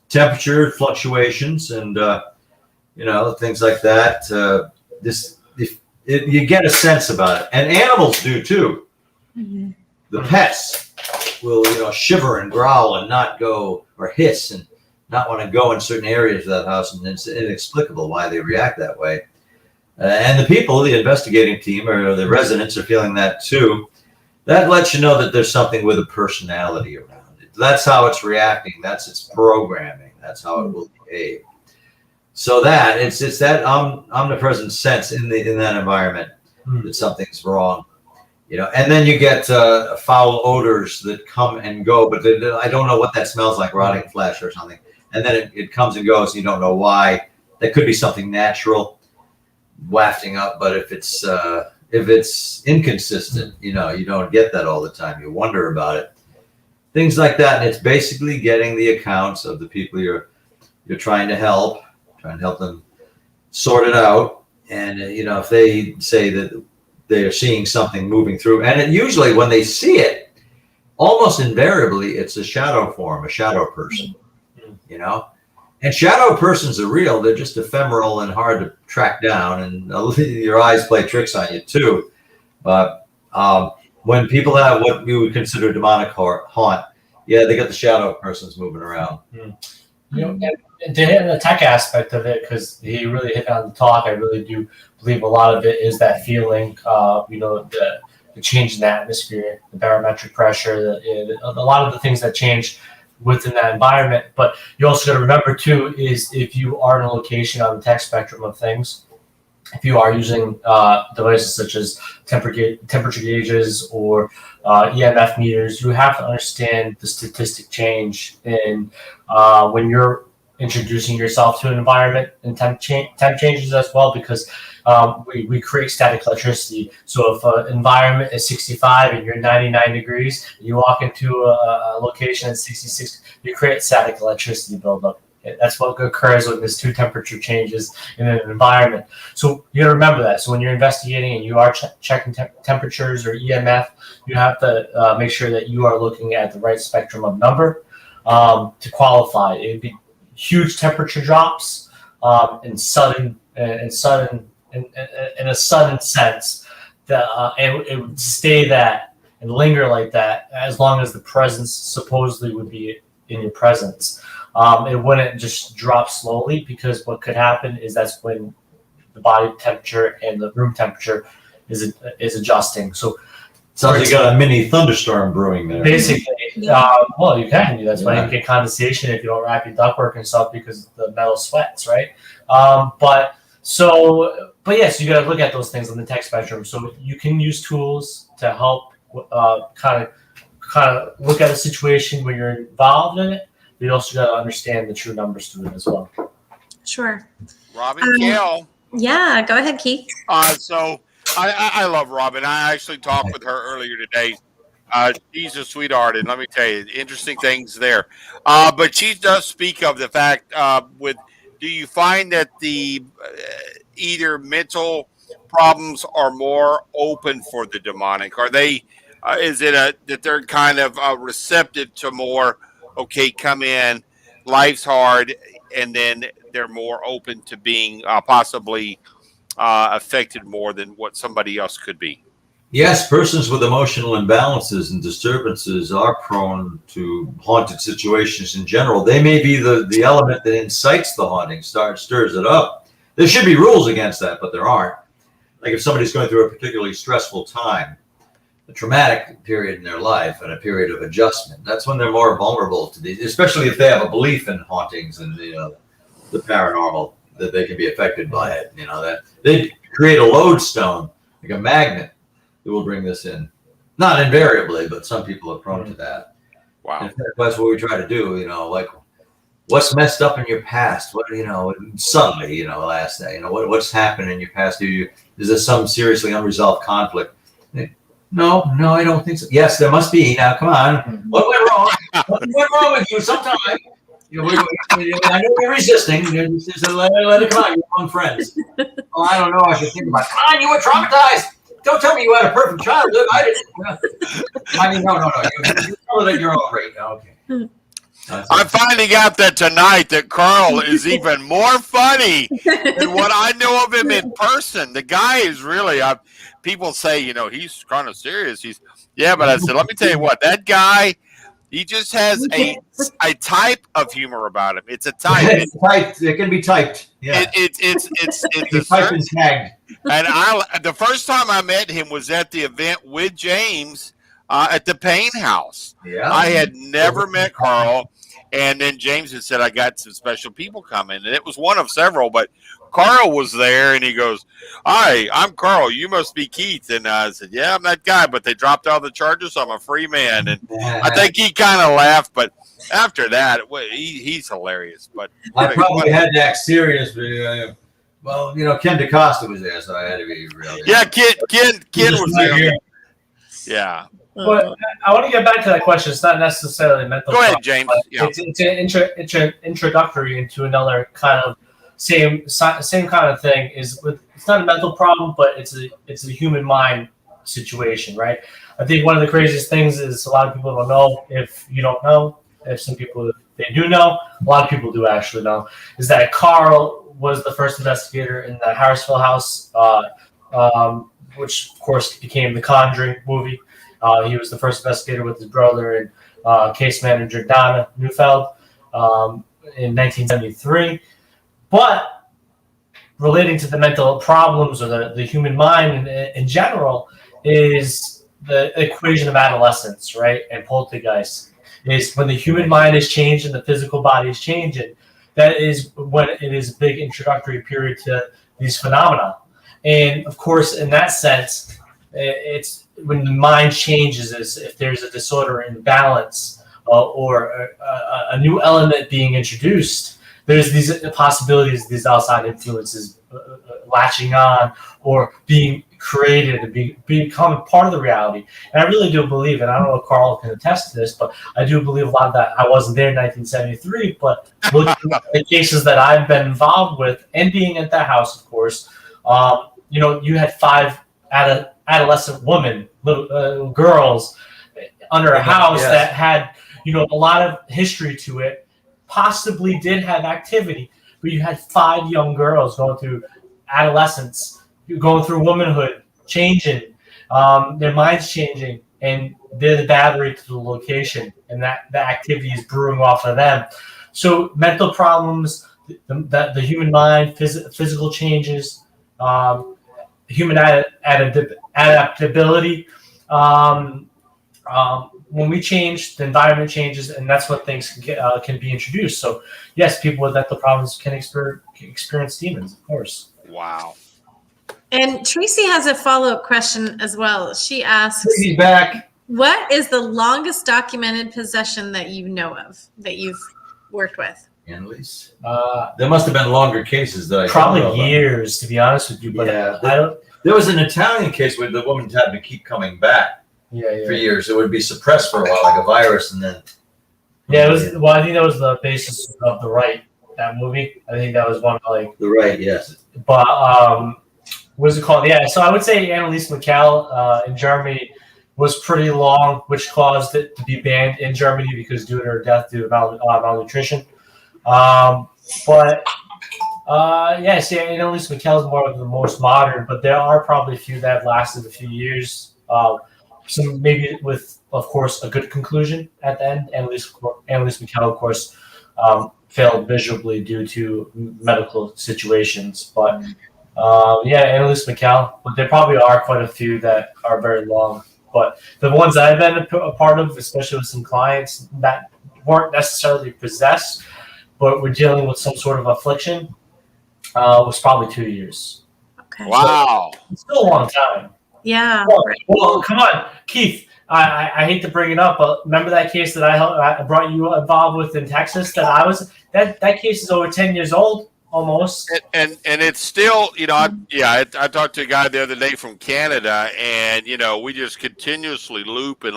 temperature fluctuations and, things like that. You get a sense about it. And animals do, too. Mm-hmm. The pets will, shiver and growl and not go, or hiss and not want to go in certain areas of that house, and it's inexplicable why they react that way. And the people, the investigating team or the residents are feeling that too. That lets you know that there's something with a personality around it. That's how it's reacting. That's its programming. That's how it will behave. So that it's that omnipresent sense in that environment that something's wrong. And then you get foul odors that come and go, but I don't know what that smells like, rotting flesh or something. And then it comes and goes, and you don't know why. That could be something natural wafting up, but if it's inconsistent, you don't get that all the time. You wonder about it. Things like that, and it's basically getting the accounts of the people you're trying to help them sort it out. And if they say that they are seeing something moving through, and usually when they see it, almost invariably it's a shadow form, a shadow person, and shadow persons are real. They're just ephemeral and hard to track down, and your eyes play tricks on you too. But when people have what we would consider demonic haunt, they got the shadow persons moving around. And to hit the tech aspect of it, because he really hit on the talk, I really do believe a lot of it is that feeling, the change in the atmosphere, the barometric pressure, a lot of the things that change within that environment. But you also got to remember too, is if you are in a location on the tech spectrum of things, if you are using devices such as temperature gauges or EMF meters, you have to understand the statistic change in when you're introducing yourself to an environment, and temp changes as well, because we create static electricity. So if an environment is 65 and you're 99 degrees, you walk into a location at 66, you create static electricity buildup. That's what occurs when there's two temperature changes in an environment. So you got to remember that. So when you're investigating and you are checking temperatures or EMF, you have to make sure that you are looking at the right spectrum of number to qualify. It would be huge temperature drops in a sudden sense that and it would stay that and linger like that as long as the presence supposedly would be in your presence. It wouldn't just drop slowly, because what could happen is that's when the body temperature and the room temperature is adjusting. So sounds like you got a mini thunderstorm brewing there. Basically, well, you can do. That's why you get condensation if you don't wrap your ductwork and stuff, because the metal sweats, right? But yes, you got to look at those things on the tech spectrum. So you can use tools to help kind of look at a situation where you're involved in it. But you also got to understand the true numbers to it as well. Sure. Robin Kale. Yeah, go ahead, Keith. So I love Robin. I actually talked with her earlier today. She's a sweetheart, and let me tell you, interesting things there. But she does speak of the fact do you find that the either mental problems are more open for the demonic? Are they? Is it that they're kind of receptive to more? Okay, come in. Life's hard, and then they're more open to being possibly affected more than what somebody else could be. Yes, persons with emotional imbalances and disturbances are prone to haunted situations in general. They may be the element that incites the haunting, stirs it up. There should be rules against that, but there aren't. Like if somebody's going through a particularly stressful time, a traumatic period in their life, and a period of adjustment, that's when they're more vulnerable to these, especially if they have a belief in hauntings and the paranormal, that they can be affected by it. That they create a lodestone, like a magnet, that will bring this in. Not invariably, but some people are prone to that. Wow. And that's what we try to do, like what's messed up in your past? What, subtly, last day, what's happened in your past? Is there some seriously unresolved conflict? No, I don't think so. Yes, there must be. Now, come on. What went wrong? What went wrong with you sometime? I know you're resisting. Just let it come out. You're among friends. Oh, I don't know. I should think about it. Come on, you were traumatized. Don't tell me you had a perfect childhood. I didn't. I mean, no. You know that you're all great. Okay. I'm finding out that tonight that Carl is even more funny than what I know of him in person. The guy is really, people say, he's kind of serious. But I said, let me tell you what, that guy, he just has a type of humor about him. It's a type. It's typed. It can be typed. Yeah. It's a typed and tagged. And the first time I met him was at the event with James at the Payne House. Yeah. I had never met Carl. And then James had said, I got some special people coming. And it was one of several, but Carl was there. And he goes, hi, I'm Carl. You must be Keith. And I said, yeah, I'm that guy. But they dropped all the charges, so I'm a free man. And I think he kind of laughed. But after that, he's hilarious. But I probably had to act serious. But, well, Ken DaCosta was there, so I had to be real. Yeah, Ken was there. Yeah. But I want to get back to that question. It's not necessarily mental. Go ahead, James. Yeah. It's an introductory into another kind of same kind of thing. It's not a mental problem, but it's a human mind situation, right? I think one of the craziest things is a lot of people don't know. If you don't know, if some people they do know, a lot of people do actually know, is that Carl was the first investigator in the Harrisville house, which of course became the Conjuring movie. He was the first investigator with his brother and case manager Donna Neufeld in 1973. But relating to the mental problems or the human mind in general is the equation of adolescence, right? And poltergeist is when the human mind is changed and the physical body is changing. That is when it is a big introductory period to these phenomena. And of course, in that sense, it's when the mind changes, is if there's a disorder in balance or a new element being introduced, there's these possibilities, these outside influences latching on or being created and becoming part of the reality. And I really do believe, and I don't know if Carl can attest to this, but I do believe a lot of that. I wasn't there in 1973, but looking at the cases that I've been involved with and being at that house, of course, you had 5 adolescent women, little girls, under a house that had, a lot of history to it, possibly did have activity, but you had 5 young girls going through adolescence, going through womanhood, changing, their minds changing, and they're the battery to the location, and that the activity is brewing off of them. So mental problems, the human mind, physical changes, human adaptability. When we change, the environment changes, and that's what things can be introduced. So, yes, people with mental problems can experience demons, of course. Wow. And Tracy has a follow-up question as well. She asks, Tracy's back. What is the longest documented possession that you know of, that you've worked with? Annalise? There must have been longer cases that I probably years, to be honest with you. But I don't. There was an Italian case where the woman had to keep coming back for years. It would be suppressed for a while, like a virus, and then. Yeah, it was. Well, I think that was the basis of The Right, that movie. I think that was one of The Right, yes. But What's it called? Yeah, so I would say Annalise Mikel in Germany was pretty long, which caused it to be banned in Germany because due to her death due to malnutrition. But yes, yeah, Annalise Mikel is more of the most modern, but there are probably a few that have lasted a few years. Some maybe with, of course, a good conclusion at the end. Annalise Mikel, of course, failed miserably due to medical situations, but. Yeah, Annalise Mikel, but there probably are quite a few that are very long. But the ones I've been a part of, especially with some clients that weren't necessarily possessed, but were dealing with some sort of affliction, was probably 2 years. Okay. Wow. So it's still a long time. Yeah. Well, come on, Keith. I hate to bring it up, but remember that case that I brought you involved with in Texas? That case is over 10 years old. Almost, and it's still, I talked to a guy the other day from Canada, and we just continuously loop, and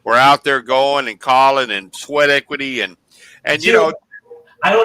we're out there going and calling and sweat equity, and I don't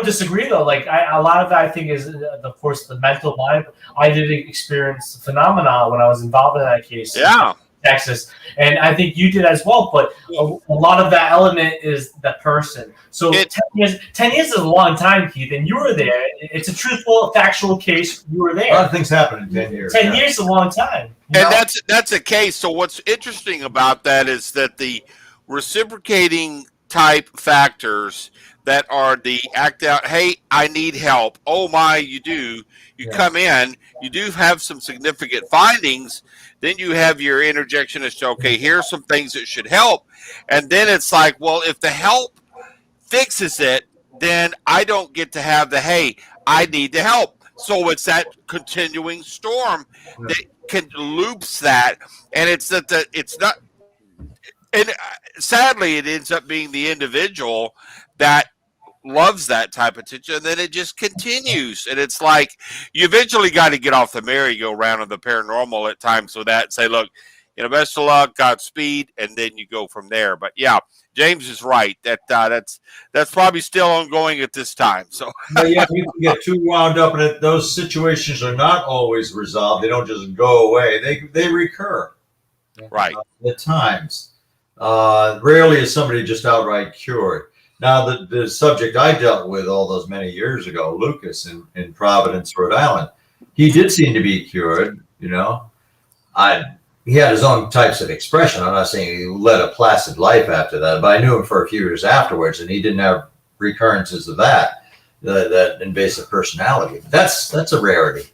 disagree though. Like a lot of that I think is, of course, the mental mind. I did experience the phenomena when I was involved in that case. Yeah. Texas, and I think you did as well. But a lot of that element is the person. So 10 years is a long time, Keith, and you were there. It's a truthful, factual case. You were there. A lot of things happen in 10 years. 10 years is a long time. And that's a case. So what's interesting about that is that the reciprocating type factors that are the act out, hey, I need help. Oh my, you do. You come in, you do have some significant findings. Then you have your interjection as to, okay, here's some things that should help. And then it's like, well, if the help fixes it, then I don't get to have the, hey, I need the help. So it's that continuing storm that loops that. And it's not, and sadly, it ends up being the individual that loves that type of attention, and then it just continues. And it's like you eventually got to get off the merry-go-round of the paranormal at times with that and say, look, best of luck, Godspeed, and then you go from there. But yeah, James is right. That's probably still ongoing at this time. So yeah, people get too wound up in it. Those situations are not always resolved. They don't just go away. They recur. Right. At times. Rarely is somebody just outright cured. Now, the subject I dealt with all those many years ago, Lucas in Providence, Rhode Island, he did seem to be cured. He had his own types of expression. I'm not saying he led a placid life after that, but I knew him for a few years afterwards, and he didn't have recurrences of that invasive personality. That's a rarity.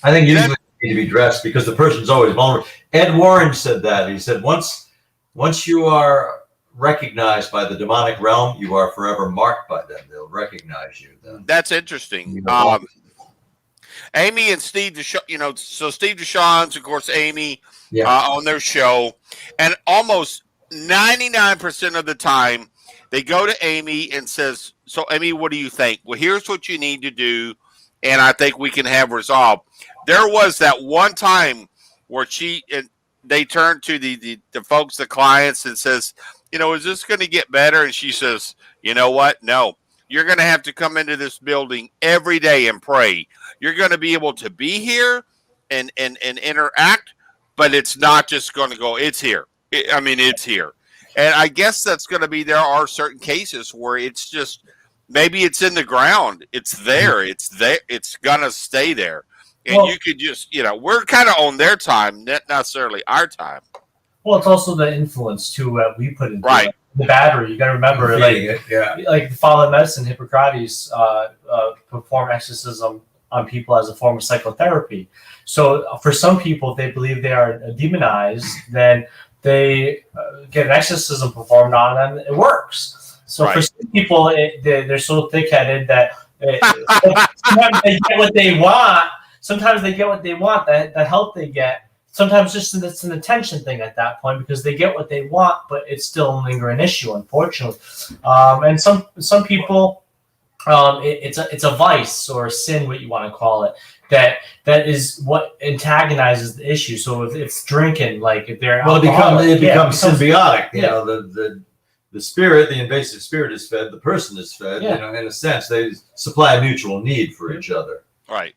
I think usually need to be dressed because the person's always vulnerable. Ed Warren said that. He said once you are recognized by the demonic realm, you are forever marked by them. They'll recognize you then. That's interesting. Amy and Steve Deshawn, so Steve Deshawn's, of course, Amy on their show, and almost 99% of the time they go to Amy and says, so Amy, what do you think? Well, here's what you need to do, and I think we can have resolve. There was that one time where they turned to the folks, the clients, and says, is this going to get better? And she says, you know what? No, you're going to have to come into this building every day and pray. You're going to be able to be here and interact, but it's not just going to go, it's here. It's here. And I guess that's going to be, there are certain cases where it's just, maybe it's in the ground. It's there. It's there. It's going to stay there. And you could just, we're kind of on their time, not necessarily our time. Well, it's also the influence too we put into the battery. You got to remember, like the Father of Medicine, Hippocrates, perform exorcism on people as a form of psychotherapy. So for some people, they believe they are demonized, then they get an exorcism performed on them. It works. So for some people, they're so thick-headed that sometimes they get what they want. Sometimes they get what they want, the help they get. Sometimes just it's an attention thing at that point because they get what they want, but it's still a lingering issue, unfortunately. And some people, it's a vice or a sin, what you want to call it, that is what antagonizes the issue. So if it's drinking, like if they're it becomes symbiotic. The spirit, the invasive spirit is fed, the person is fed. In a sense, they supply a mutual need for each other. Right.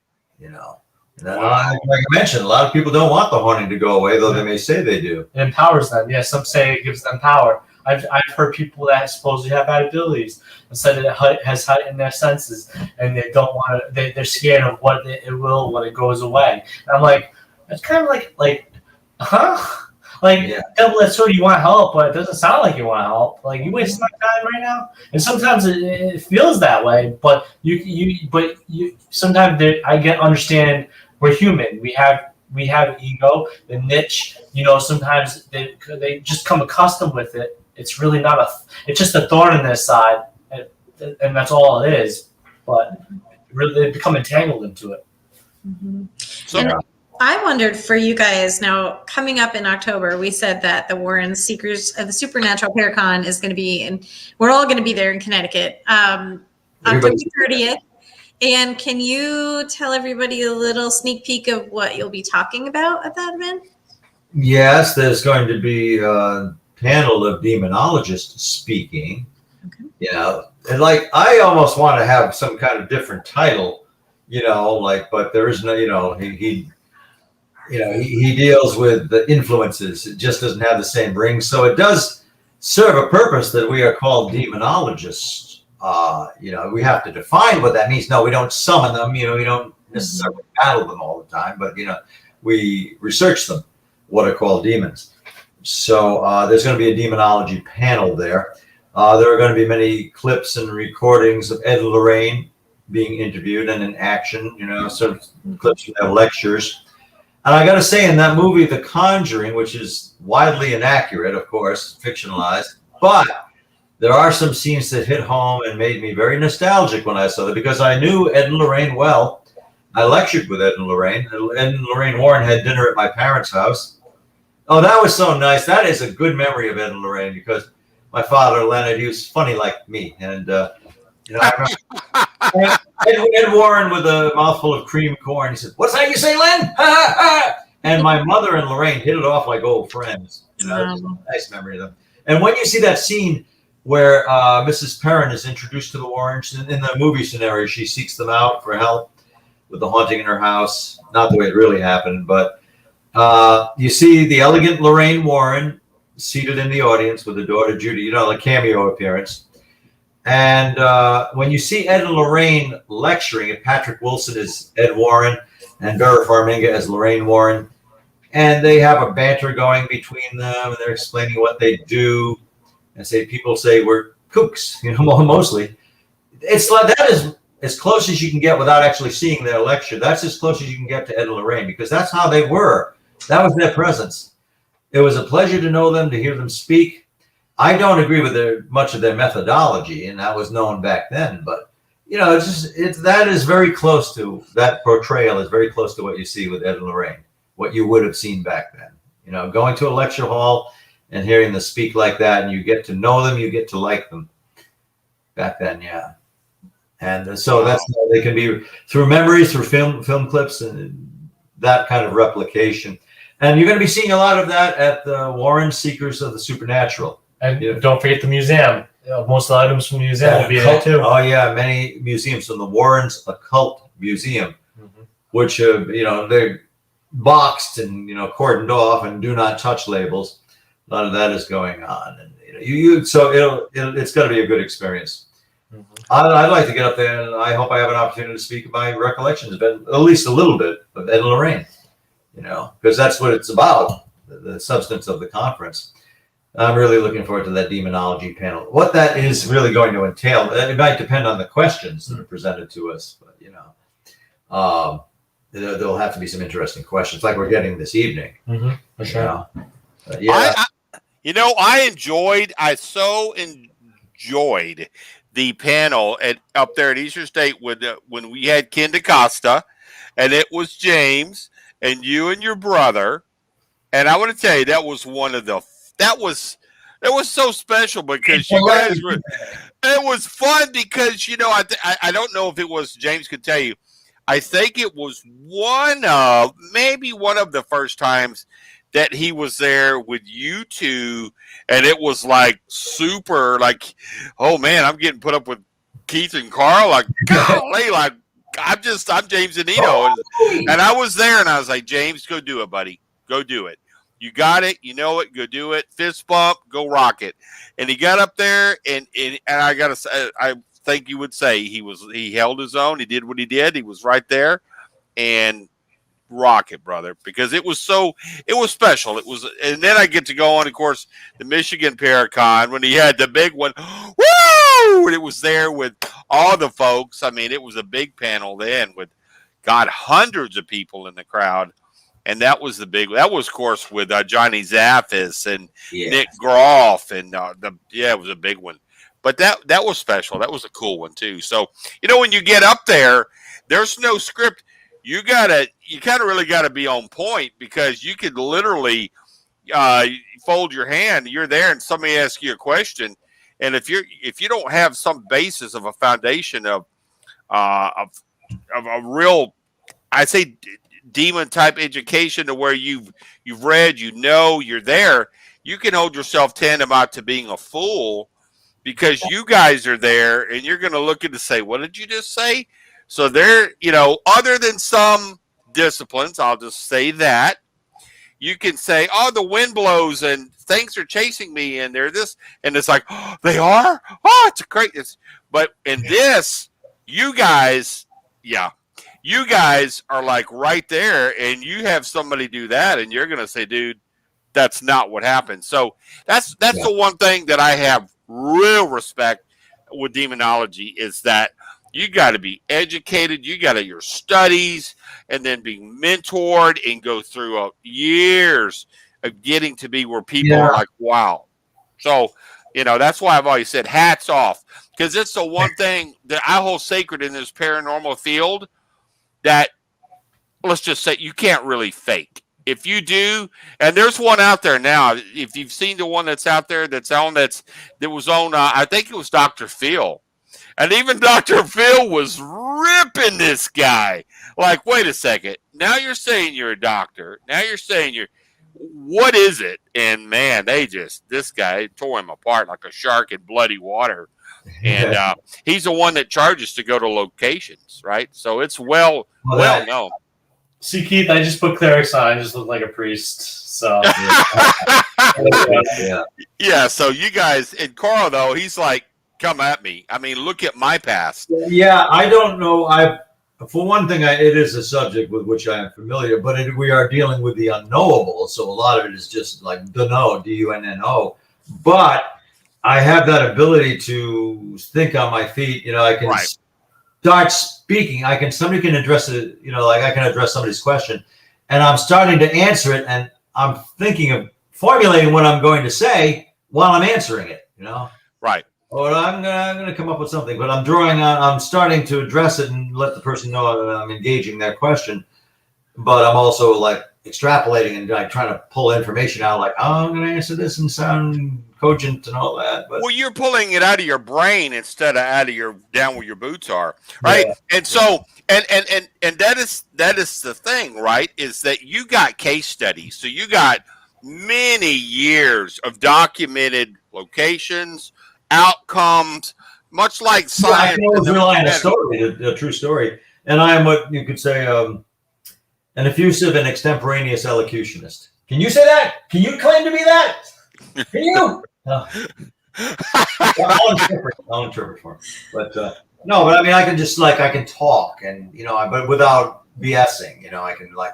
And then, like I mentioned, a lot of people don't want the haunting to go away, though they may say they do. It empowers them. Yeah, some say it gives them power. I've heard people that supposedly have bad abilities and said it has heightened their senses, and they don't want to. They're scared of what it will when it goes away. And I'm like, it's kind of like, huh? Like, double that sword, you want help, but it doesn't sound like you want help. Like, you wasting my time right now. And sometimes it feels that way, but sometimes I understand we're human. We have ego, the niche. Sometimes they just come accustomed with it. It's really not it's just a thorn in their side, and that's all it is. But really, they become entangled into it. Mm-hmm. So, I wondered for you guys now, coming up in October, we said that the Warren Seekers of the Supernatural Paracon is going to be, and we're all going to be there in Connecticut, October 30th. And can you tell everybody a little sneak peek of what you'll be talking about at that event? Yes, there's going to be a panel of demonologists speaking. Okay. And like, I almost want to have some kind of different title, but there is no, he deals with the influences. It just doesn't have the same ring. So it does serve a purpose that we are called demonologists. We have to define what that means. No, we don't summon them. We don't necessarily battle them all the time, but, we research them, what are called demons. So there's going to be a demonology panel there. There are going to be many clips and recordings of Ed and Lorraine being interviewed and in action, some clips from their lectures. And I got to say, in that movie, The Conjuring, which is widely inaccurate, of course, fictionalized, but there are some scenes that hit home and made me very nostalgic when I saw them, because I knew Ed and Lorraine well. I lectured with Ed and Lorraine. Ed and Lorraine Warren had dinner at my parents' house. Oh, that was so nice. That is a good memory of Ed and Lorraine, because my father, Leonard, he was funny like me. And, I remember Ed Warren with a mouthful of cream corn. He said, "What's that you say, Len?" And my mother and Lorraine hit it off like old friends. Nice memory of them. And when you see that scene where Mrs. Perrin is introduced to the Warrens, in the movie scenario, she seeks them out for help with the haunting in her house. Not the way it really happened, but you see the elegant Lorraine Warren seated in the audience with her daughter Judy, a cameo appearance. And when you see Ed and Lorraine lecturing, and Patrick Wilson is Ed Warren and Vera Farmiga as Lorraine Warren, and they have a banter going between them, and they're explaining what they do, and people say we're kooks, mostly. It's like, that is as close as you can get without actually seeing their lecture. That's as close as you can get to Ed and Lorraine, because that's how they were. That was their presence. It was a pleasure to know them, to hear them speak. I don't agree with much of their methodology, and that was known back then. But that is very close to, that portrayal is very close to what you see with Ed and Lorraine, what you would have seen back then. Going to a lecture hall and hearing them speak like that, and you get to know them, you get to like them. Back then, yeah. And so that's how they can be, through memories, through film clips, and that kind of replication. And you're going to be seeing a lot of that at the Warren Seekers of the Supernatural. And don't forget the museum. Most of the items from the museum will be there too. Oh yeah, many museums from the Warrens Occult Museum, which they're boxed and cordoned off and do not touch labels. A lot of that is going on, and so it's going to be a good experience. I'd like to get up there, and I hope I have an opportunity to speak my recollections of at least a little bit of Ed and Lorraine, because that's what it's about, the substance of the conference. I'm really looking forward to that demonology panel. What that is really going to entail, it might depend on the questions that are presented to us, but there'll have to be some interesting questions, like we're getting this evening. For sure. I so enjoyed the panel up there at Eastern State when we had Ken DaCosta, and it was James and you and your brother, and I want to tell you that was that was so special, because you guys were. It was fun because I don't know if it was, James could tell you. I think it was maybe one of the first times that he was there with you two, and it was like super, like, oh man, I'm getting put up with Keith and Carl, like golly, like I'm James Annitto, and I was there, and I was like, James, go do it, buddy. Go do it. You got it. You know it. Go do it. Fist bump. Go rock it. And he got up there, and I gotta say, I think you would say he held his own. He did what he did. He was right there, and rock it, brother, because it was special. It was, and then I get to go on, of course, the Michigan Paracon when he had the big one. Woo! And it was there with all the folks. I mean, it was a big panel then with, God, hundreds of people in the crowd. And that was that was, of course, with Johnny Zaffis and Nick Groff. And it was a big one. But that was special. That was a cool one, too. So, when you get up there, there's no script. You kind of really got to be on point, because you could literally fold your hand. You're there and somebody asks you a question. And if you don't have some basis of a foundation of a real, I'd say, demon type education, to where you've read, you're there, you can hold yourself tantamount to being a fool, because you guys are there and you're going to look at it and say, what did you just say? So there, other than some disciplines, I'll just say that, you can say, oh, the wind blows and things are chasing me and they're this, and it's like, oh, they are? Oh, it's a great, but in this, you guys are like right there, and you have somebody do that, and you're going to say, dude, that's not what happened. So that's the one thing that I have real respect with demonology, is that you got to be educated. You got to your studies, and then being mentored and go through years of getting to be where people are like, wow. So, that's why I've always said hats off, because it's the one thing that I hold sacred in this paranormal field, that, let's just say, you can't really fake. If you do, and there's one out there now, if you've seen the one that's out there that was on, I think it was Dr. Phil. And even Dr. Phil was ripping this guy. Like, wait a second. Now you're saying you're a doctor. Now you're saying what is it? And man, this guy tore him apart like a shark in bloody water. And he's the one that charges to go to locations, right? So it's well known. See, Keith, I just put clerics on. I just look like a priest. So yeah. So you guys, and Carl, though, he's like, come at me. I mean, look at my past. Yeah, I don't know. For one thing, it is a subject with which I am familiar, but we are dealing with the unknowable. So a lot of it is just like dunno, D-U-N-N-O. But I have that ability to think on my feet. I can start speaking. Somebody can address it. I can address somebody's question, and I'm starting to answer it, and I'm thinking of formulating what I'm going to say while I'm answering it. Right. Or I'm gonna come up with something, but I'm starting to address it and let the person know that I'm engaging their question. But I'm also like extrapolating and like trying to pull information out, like, oh, I'm gonna answer this and sound cogent and all that. But you're pulling it out of your brain instead of out of your down where your boots are, right? Yeah. And so and that is the thing, right? Is that you got case studies, so you got many years of documented locations, outcomes, much like science. I was relying on a story, a true story, and I am what you could say an effusive and extemporaneous elocutionist. Can you say that? Can you claim to be that? Can you? I'll interpret for him. But no, but I mean, I can talk, and but without BSing. I can and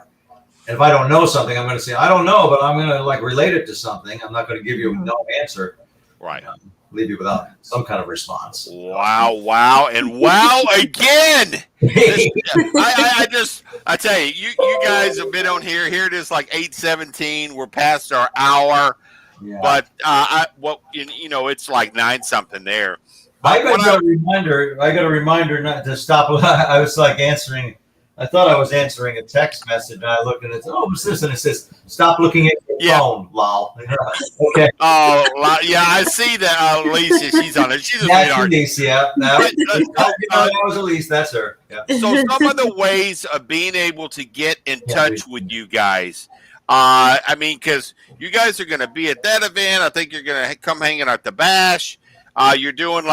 if I don't know something, I'm going to say I don't know, but I'm going to relate it to something. I'm not going to give you no answer. Right. Leave you without some kind of response. Wow, and wow again. I tell you, you guys have been on here. Here it is, like 8:17. We're past our hour, but it's like 9 something there. I got a reminder not to stop. I was answering. I thought I was answering a text message, and I looked and it said, "Oh, what's this?" And it says, "Stop looking at your phone, lol." Okay. Oh, yeah, I see that. Lisa, she's on it. She's a sweetheart. Elise, yeah. That was Elise. That's her. Yeah. So some of the ways of being able to get in touch with you guys. I mean, because you guys are going to be at that event. I think you're going to come hanging at the bash. You're doing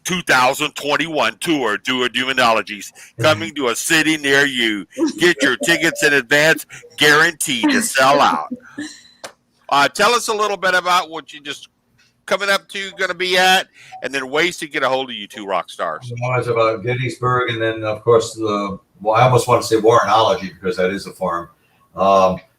2021 tour Daemonologies coming to a city near you. Get your tickets in advance, guaranteed to sell out. Tell us a little bit about what you just coming up to, going to be at, and then ways to get a hold of you two rock stars. It's about Gettysburg, and then of course I almost want to say Warrenology because that is a forum.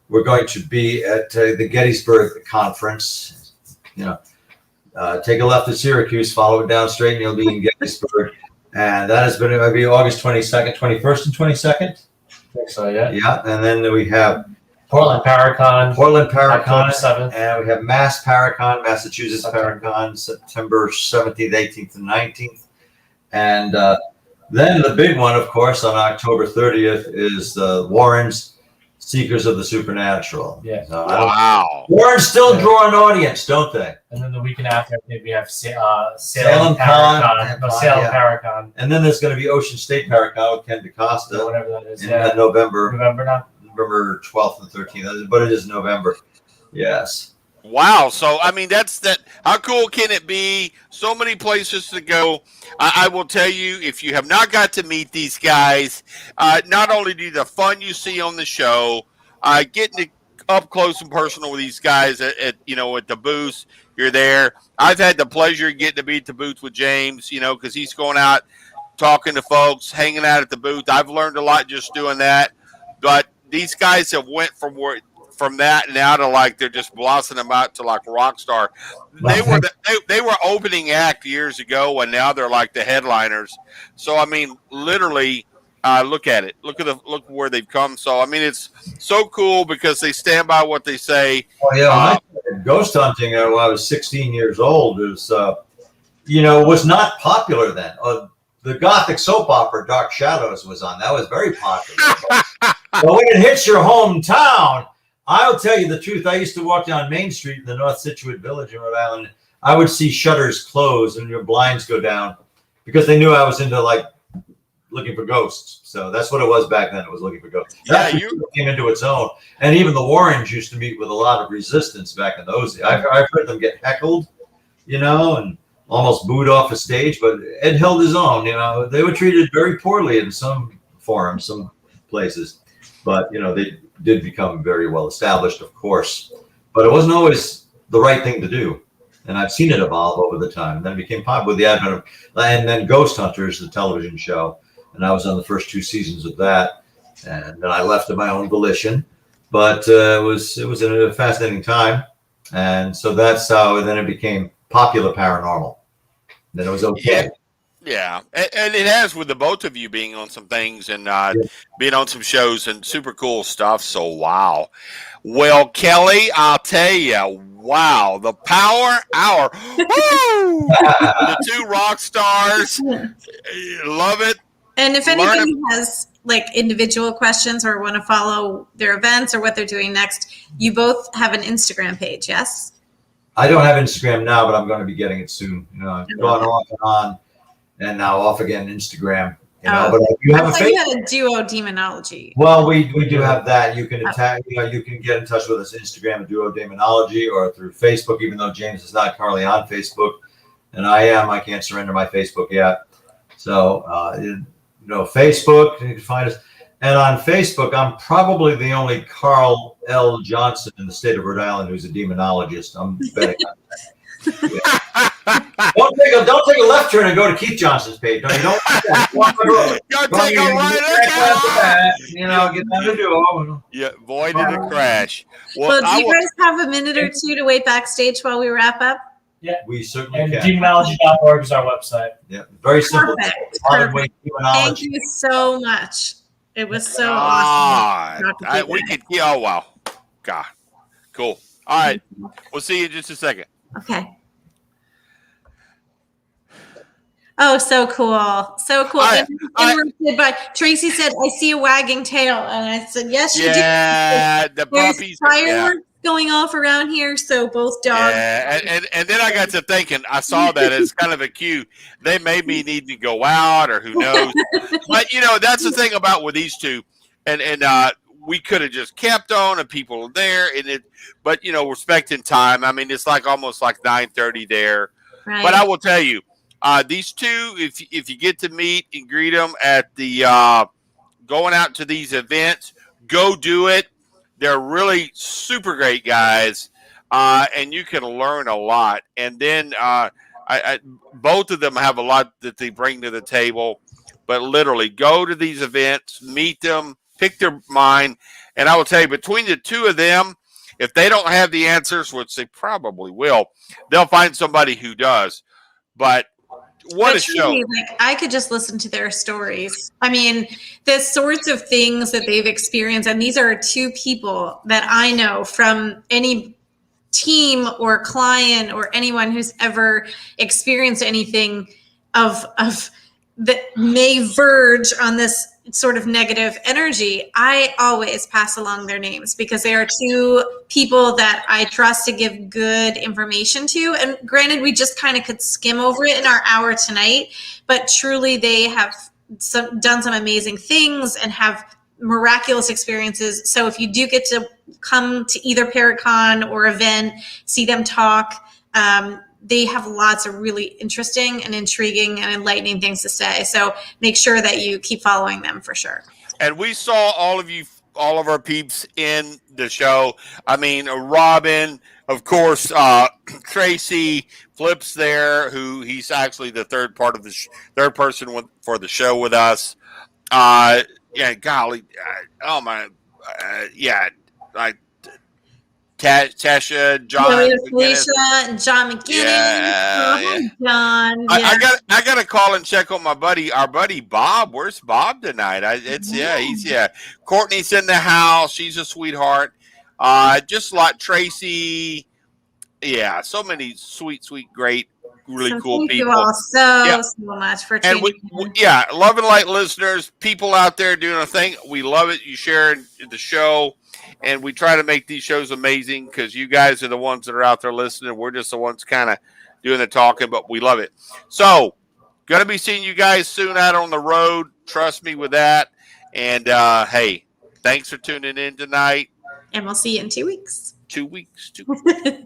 We're going to be at the Gettysburg conference. Take a left at Syracuse, follow it down straight, and you'll be in Gettysburg. And that has been maybe August 22nd, 21st, and 22nd. I think so, yeah. Yeah, and then we have Portland Paracon, October 7th. and we have Mass Paracon, Massachusetts Paracon, September 17th, 18th, and 19th. And then the big one, of course, on October 30th is the Warrens Seekers of the Supernatural. Yeah. Wow. Warrens still draw an audience, don't they? And then the weekend after, I think we have Salem Salem Con, Paracon. And then there's going to be Ocean State Paracon with Ken DaCosta Whatever that is. in Yeah. November November 12th and 13th, but it is November. Yes. Wow. So, I mean, that's that. How cool can it be? So many places to go. I will tell you, if you have not got to meet these guys, not only do the fun you see on the show, getting up close and personal with these guys at the booth, you're there. I've had the pleasure of getting to be at the booth with James, because he's going out, talking to folks, hanging out at the booth. I've learned a lot just doing that. But these guys have went from that now to like they're just blossoming out to like rock star. They were opening act years ago, and now they're like the headliners. So I mean, literally, look at it. Look where they've come. So I mean, it's so cool because they stand by what they say. Oh yeah, ghost hunting when I was 16 years old was not popular then. The Gothic soap opera Dark Shadows was on. That was very popular. But when it hits your hometown, I'll tell you the truth. I used to walk down Main Street in the North Situate Village in Rhode Island. I would see shutters close and your blinds go down because they knew I was into like looking for ghosts. So that's what it was back then. It was looking for ghosts. That came into its own. And even the Warrens used to meet with a lot of resistance back in those days. I've heard them get heckled, and almost booed off a stage, but Ed held his own. They were treated very poorly in some forums, some places, but they did become very well established, of course, but it wasn't always the right thing to do. And I've seen it evolve over the time. And then it became popular with the advent of, and then Ghost Hunters, the television show. And I was on the first 2 seasons of that. And then I left of my own volition, but it was a fascinating time. And so that's how then it became popular paranormal. Then it was okay. Yeah. And it has with the both of you being on some things and being on some shows and super cool stuff. So, wow. Well, Kelly, I'll tell you, wow, the Power Hour. Woo! The 2 rock stars. Love it. And if anybody has like individual questions or want to follow their events or what they're doing next, you both have an Instagram page, yes? I don't have Instagram now, but I'm going to be getting it soon. I've gone off and on, and now off again Instagram. But you have you had a duo Daemonologie. Well, we do have that. You can attack. You can get in touch with us Instagram, duo Daemonologie, or through Facebook. Even though James is not currently on Facebook, and I am, I can't surrender my Facebook yet. So Facebook, you can find us. And on Facebook, I'm probably the only Carl L. Johnson in the state of Rhode Island who's a demonologist. I'm betting on that. Yeah. Don't take a left turn and go to Keith Johnson's page. No, you don't. Take a right. Get down to duo. Yeah, avoided a crash. Well, do you guys have a minute or two to wait backstage while we wrap up? Yeah, we certainly can. And demonology.org is our website. Yeah, very simple. Perfect. Thank you so much. It was so awesome. We could. Oh wow, God, cool. All right, we'll see you in just a second. Okay. Oh, so cool. So cool. Interrupted by Tracy said, I see a wagging tail. And I said, yes, you do. Yeah, the puppies. Fireworks going off around here. So both dogs. Yeah, and then I got to thinking, I saw that as kind of a cue. They may be needing to go out or who knows. But, that's the thing about with these two. And we could have just kept on and people are there. But, respecting time. I mean, it's like almost like 9:30 there. Right. But I will tell you, These two, if you get to meet and greet them at the going out to these events, go do it. They're really super great guys, and you can learn a lot. And then both of them have a lot that they bring to the table. But literally, go to these events, meet them, pick their mind, and I will tell you, between the two of them, if they don't have the answers, which they probably will, they'll find somebody who does. But what a show! Truly, like, I could just listen to their stories. I mean, the sorts of things that they've experienced, and these are two people that I know from any team or client or anyone who's ever experienced anything of that may verge on this sort of negative energy. I always pass along their names because they are two people that I trust to give good information to. And granted, we just kind of could skim over it in our hour tonight, but truly they have done some amazing things and have miraculous experiences. So if you do get to come to either Paracon or event, see them talk, they have lots of really interesting and intriguing and enlightening things to say. So make sure that you keep following them for sure. And we saw all of our peeps in the show. I mean, Robin, of course, Tracy, Flip's there, who he's actually the third person for the show with us. Yeah, golly, oh my, yeah, like Tasha, John, Felicia, and John McGinnis. Yeah. John. I got to call and check on our buddy Bob. Where's Bob tonight? He's Courtney's in the house. She's a sweetheart. Just like Tracy. Yeah, so many sweet, great, really cool thank people. Thank you all so much for tuning in. Love and light listeners, people out there doing a thing. We love it. You share the show. And we try to make these shows amazing because you guys are the ones that are out there listening. We're just the ones kind of doing the talking, but we love it. So, going to be seeing you guys soon out on the road. Trust me with that. And, hey, thanks for tuning in tonight. And we'll see you in 2 weeks. 2 weeks. 2 weeks.